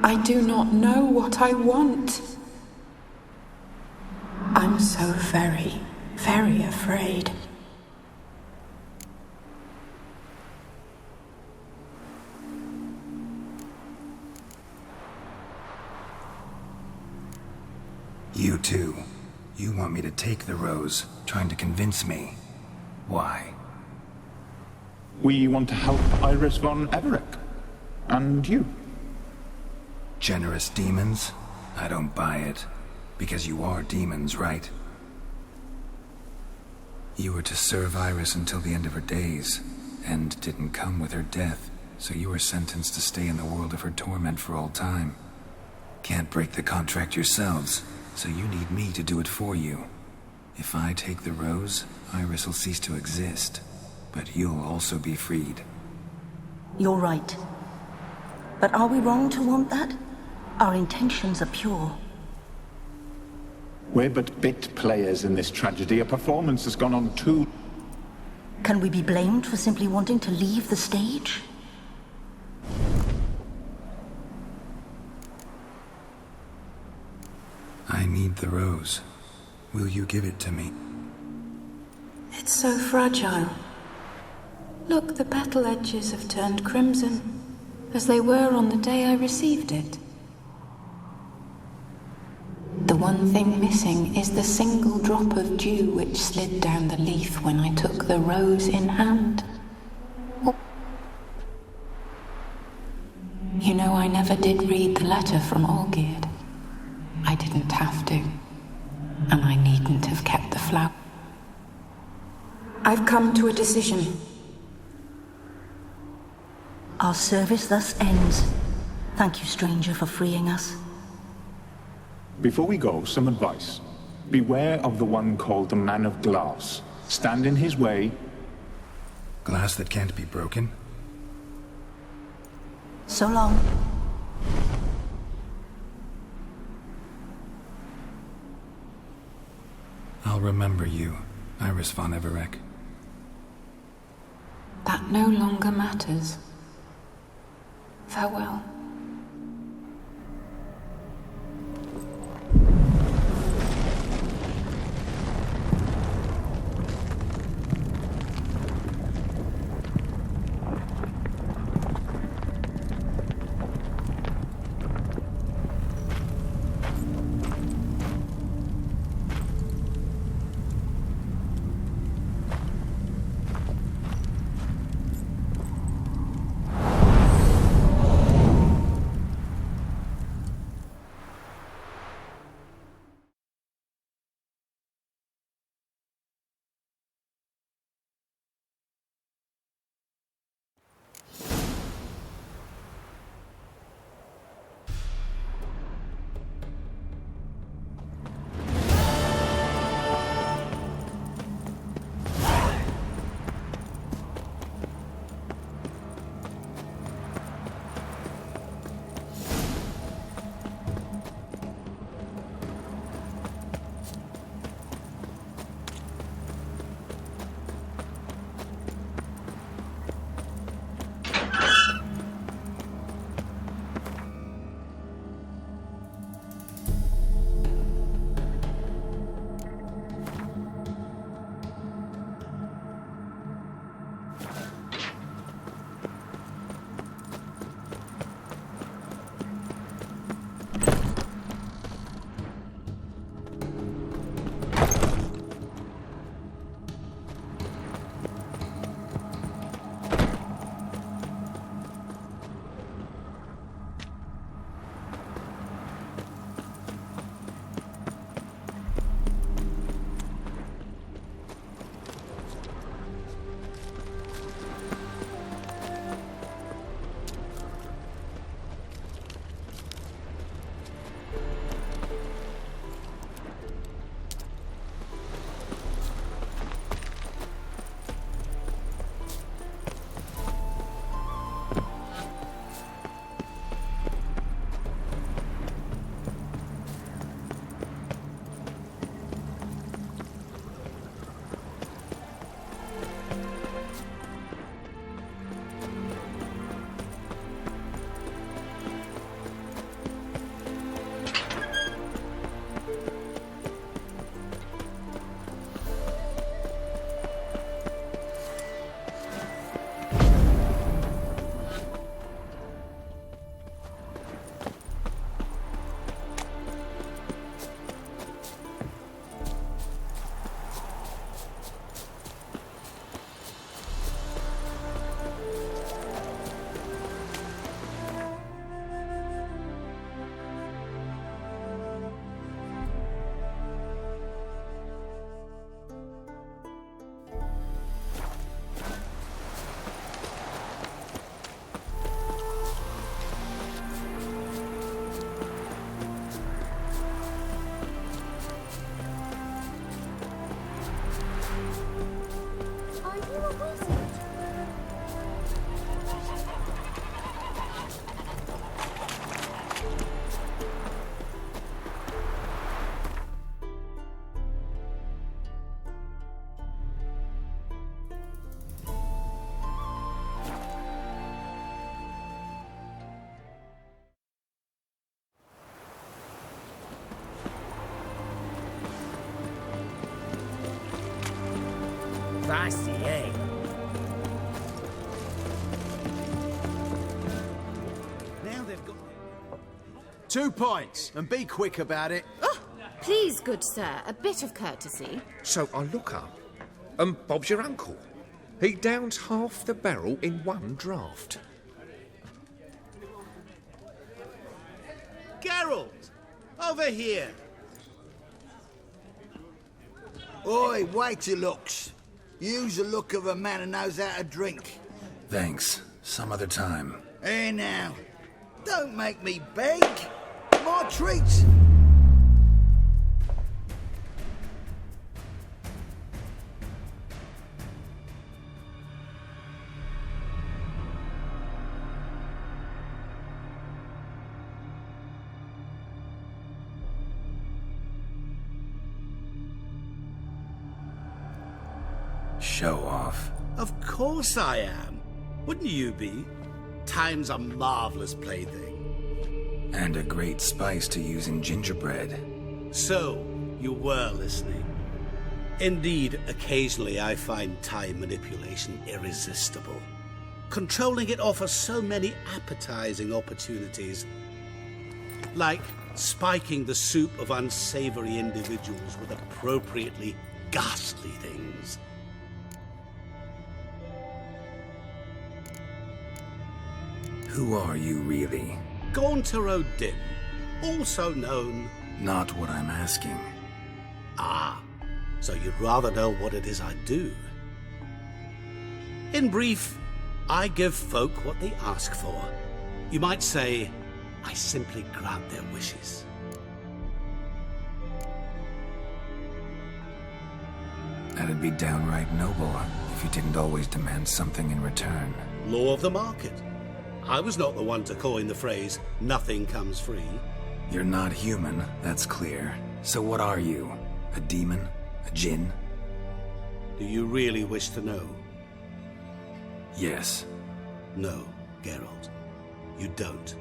I do not know what I want. I'm so very, very afraid. You too. You want me to take the rose, trying to convince me. Why? We want to help Iris von Everick. And you. Generous demons? I don't buy it. Because you are demons, right? You were to serve Iris until the end of her days. End didn't come with her death, so you were sentenced to stay in the world of her torment for all time. Can't break the contract yourselves, so you need me to do it for you. If I take the rose, Iris will cease to exist. But you'll also be freed. You're right. But are we wrong to want that? Our intentions are pure. We're but bit players in this tragedy. A performance has gone on too... Can we be blamed for simply wanting to leave the stage? the rose. Will you give it to me? It's so fragile. Look, the petal edges have turned crimson, as they were on the day I received it. The one thing missing is the single drop of dew which slid down the leaf when I took the rose in hand. You know, I never did read the letter from Olgierd. I didn't have to, and I needn't have kept the flower. I've come to a decision. Our service thus ends. Thank you, stranger, for freeing us. Before we go, some advice. Beware of the one called the Man of Glass. Stand in his way. Glass that can't be broken? So long. I'll remember you, Iris von Everec. That no longer matters. Farewell. Spicy, eh? Now they've got... 2 points, and be quick about it. Oh, please, good sir, a bit of courtesy. So I look up, and Bob's your uncle. He downs half the barrel in one draught. Geralt! Over here! Oi, waiter looks. Use the look of a man who knows how to drink. Thanks. Some other time. Here now. Don't make me beg. My treats. Show off. Of course I am. Wouldn't you be? Time's a marvellous plaything. And a great spice to use in gingerbread. So, you were listening. Indeed, occasionally I find time manipulation irresistible. Controlling it offers so many appetizing opportunities. Like spiking the soup of unsavory individuals with appropriately ghastly things. Who are you, really? Gaunter O'Dim, also known... Not what I'm asking. Ah, so you'd rather know what it is I do. In brief, I give folk what they ask for. You might say, I simply grant their wishes. That'd be downright noble if you didn't always demand something in return. Law of the market. I was not the one to coin the phrase, nothing comes free. You're not human, that's clear. So what are you? A demon? A djinn? Do you really wish to know? Yes. No, Geralt. You don't.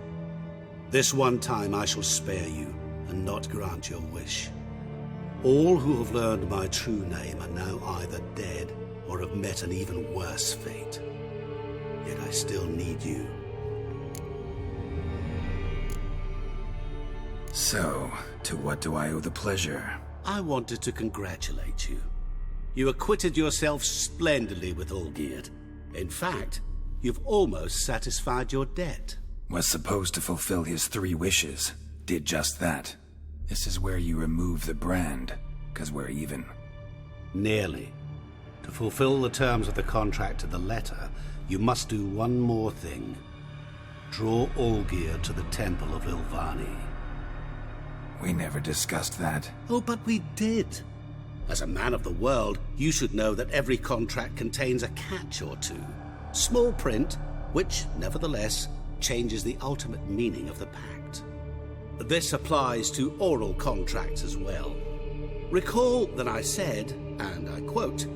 This one time I shall spare you and not grant your wish. All who have learned my true name are now either dead or have met an even worse fate. Yet I still need you. So, to what do I owe the pleasure? I wanted to congratulate you. You acquitted yourself splendidly with Olgierd. In fact, you've almost satisfied your debt. Was supposed to fulfill his 3 wishes. Did just that. This is where you remove the brand, 'cause we're even. Nearly. To fulfill the terms of the contract to the letter, you must do one more thing. Draw Olgierd to the Temple of Ilvani. We never discussed that. Oh, but we did. As a man of the world, you should know that every contract contains a catch or two. Small print, which, nevertheless, changes the ultimate meaning of the pact. This applies to oral contracts as well. Recall that I said, and I quote,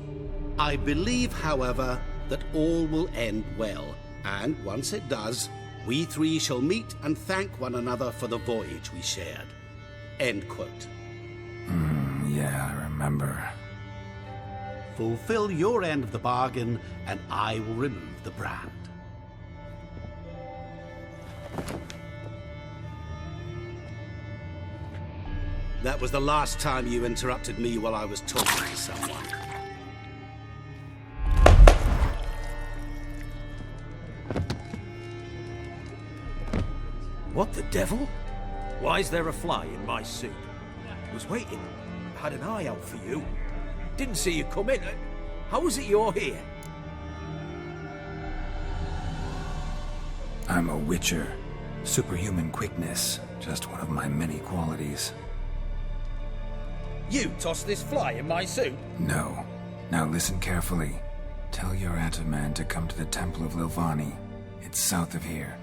"I believe, however, that all will end well, and once it does, we 3 shall meet and thank one another for the voyage we shared." End quote. Yeah, I remember. Fulfill your end of the bargain, and I will remove the brand. That was the last time you interrupted me while I was talking to someone. What the devil? Why is there a fly in my soup? Was waiting. Had an eye out for you. Didn't see you come in. How is it you're here? I'm a witcher. Superhuman quickness. Just one of my many qualities. You tossed this fly in my soup? No. Now listen carefully. Tell your Ataman to come to the Temple of Ilvani. It's south of here.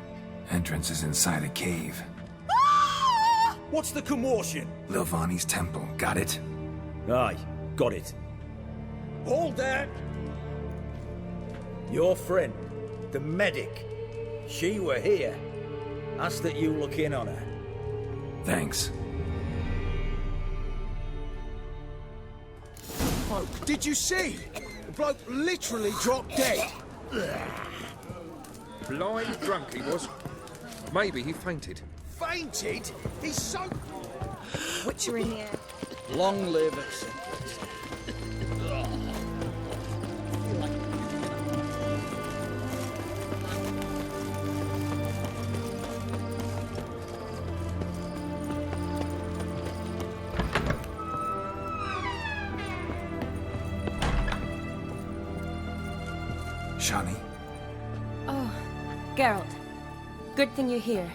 Entrance is inside a cave. What's the commotion? Lilvani's temple, got it? Aye, got it. Hold there! Your friend, the medic. She were here. Ask that you look in on her. Thanks. Oh, did you see? The bloke literally dropped dead. Blind drunk he was. Maybe he fainted. Fainted? He's so... Witcher in here. Long live it. Shani? Oh, Geralt. Good thing you're here.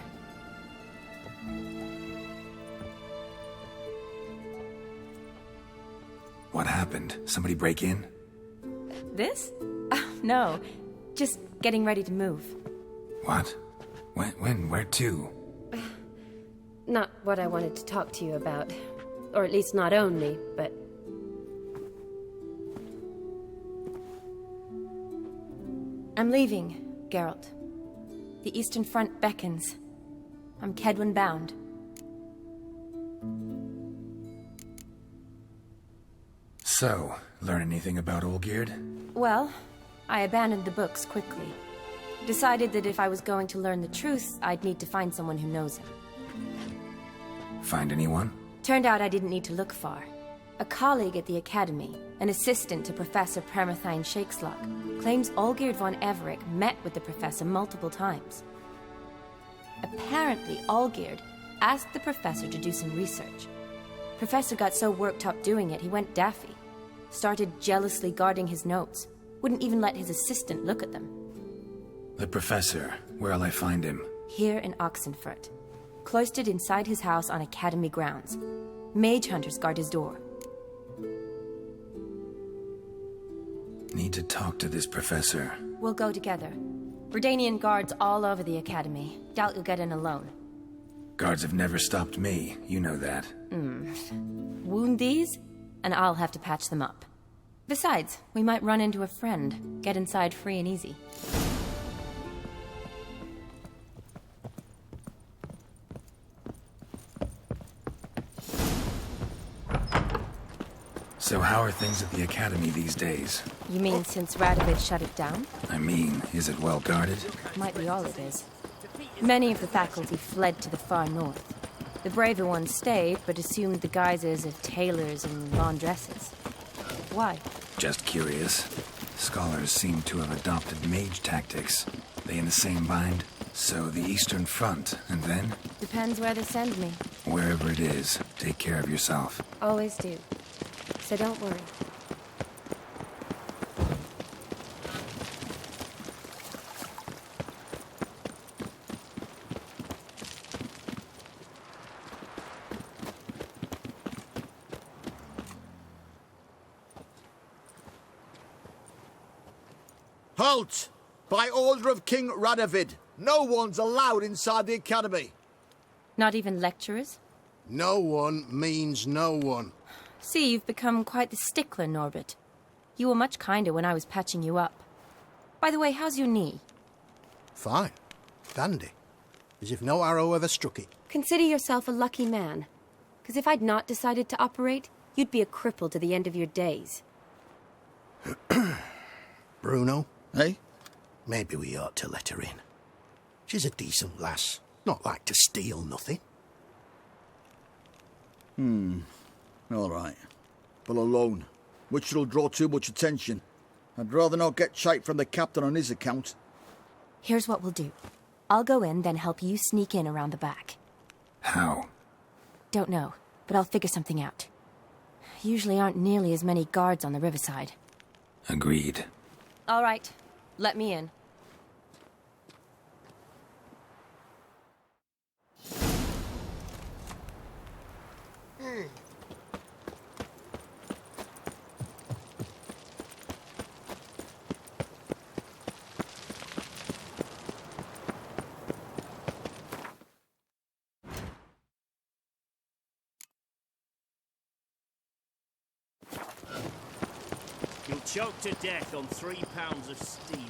What happened? Somebody break in? This? No. Just getting ready to move. What? When? Where to? Not what I wanted to talk to you about. Or at least not only, but... I'm leaving, Geralt. The Eastern Front beckons. I'm Kedwin bound. So, learn anything about Olgierd? Well, I abandoned the books quickly. Decided that if I was going to learn the truth, I'd need to find someone who knows him. Find anyone? Turned out I didn't need to look far. A colleague at the Academy, an assistant to Professor Premathine Shakeslock, claims Olgierd von Everick met with the professor multiple times. Apparently, Olgierd asked the professor to do some research. Professor got so worked up doing it, he went daffy. Started jealously guarding his notes. Wouldn't even let his assistant look at them. The professor. Where'll I find him? Here in Oxenfurt. Cloistered inside his house on Academy grounds. Mage hunters guard his door. Need to talk to this professor. We'll go together. Redanian guards all over the Academy. Doubt you'll get in alone. Guards have never stopped me. You know that. Wound these, and I'll have to patch them up. Besides, we might run into a friend. Get inside free and easy. So how are things at the Academy these days? You mean since Radovid shut it down? I mean, is it well guarded? Might be all it is. Many of the faculty fled to the far north. The braver ones stayed, but assumed the guises of tailors and laundresses. Why? Just curious. Scholars seem to have adopted mage tactics. They in the same bind? So the Eastern Front, and then? Depends where they send me. Wherever it is, take care of yourself. Always do. So don't worry. Halt! By order of King Radovid, no one's allowed inside the Academy. Not even lecturers? No one means no one. See, you've become quite the stickler, Norbert. You were much kinder when I was patching you up. By the way, how's your knee? Fine. Dandy. As if no arrow ever struck it. Consider yourself a lucky man. Because if I'd not decided to operate, you'd be a cripple to the end of your days. Bruno? Eh? Maybe we ought to let her in. She's a decent lass. Not like to steal nothing. All right. But alone. Which will draw too much attention. I'd rather not get shite from the captain on his account. Here's what we'll do. I'll go in, then help you sneak in around the back. How? Don't know, but I'll figure something out. Usually aren't nearly as many guards on the riverside. Agreed. All right. Let me in. You'll choke to death on 3 pounds of steel.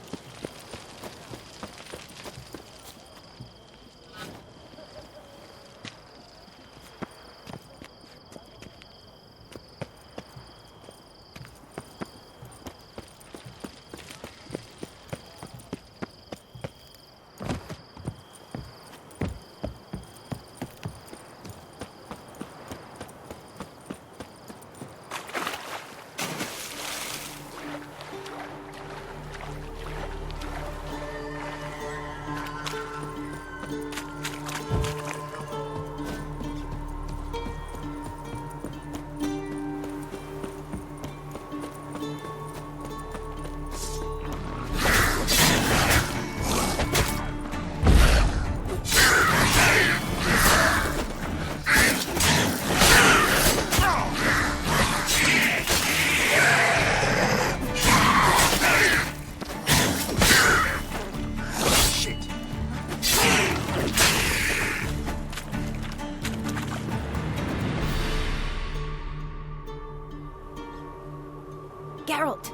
Geralt!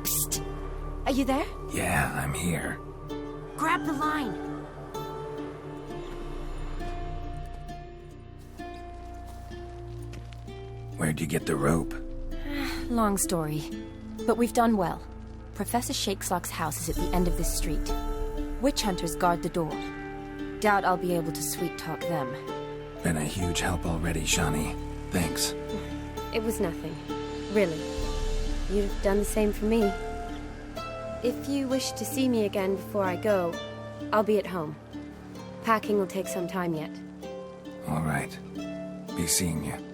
Psst! Are you there? Yeah, I'm here. Grab the line! Where'd you get the rope? Long story. But we've done well. Professor Shakeslock's house is at the end of this street. Witch hunters guard the door. Doubt I'll be able to sweet-talk them. Been a huge help already, Shani. Thanks. It was nothing. Really. You'd have done the same for me. If you wish to see me again before I go, I'll be at home. Packing will take some time yet. All right. Be seeing you.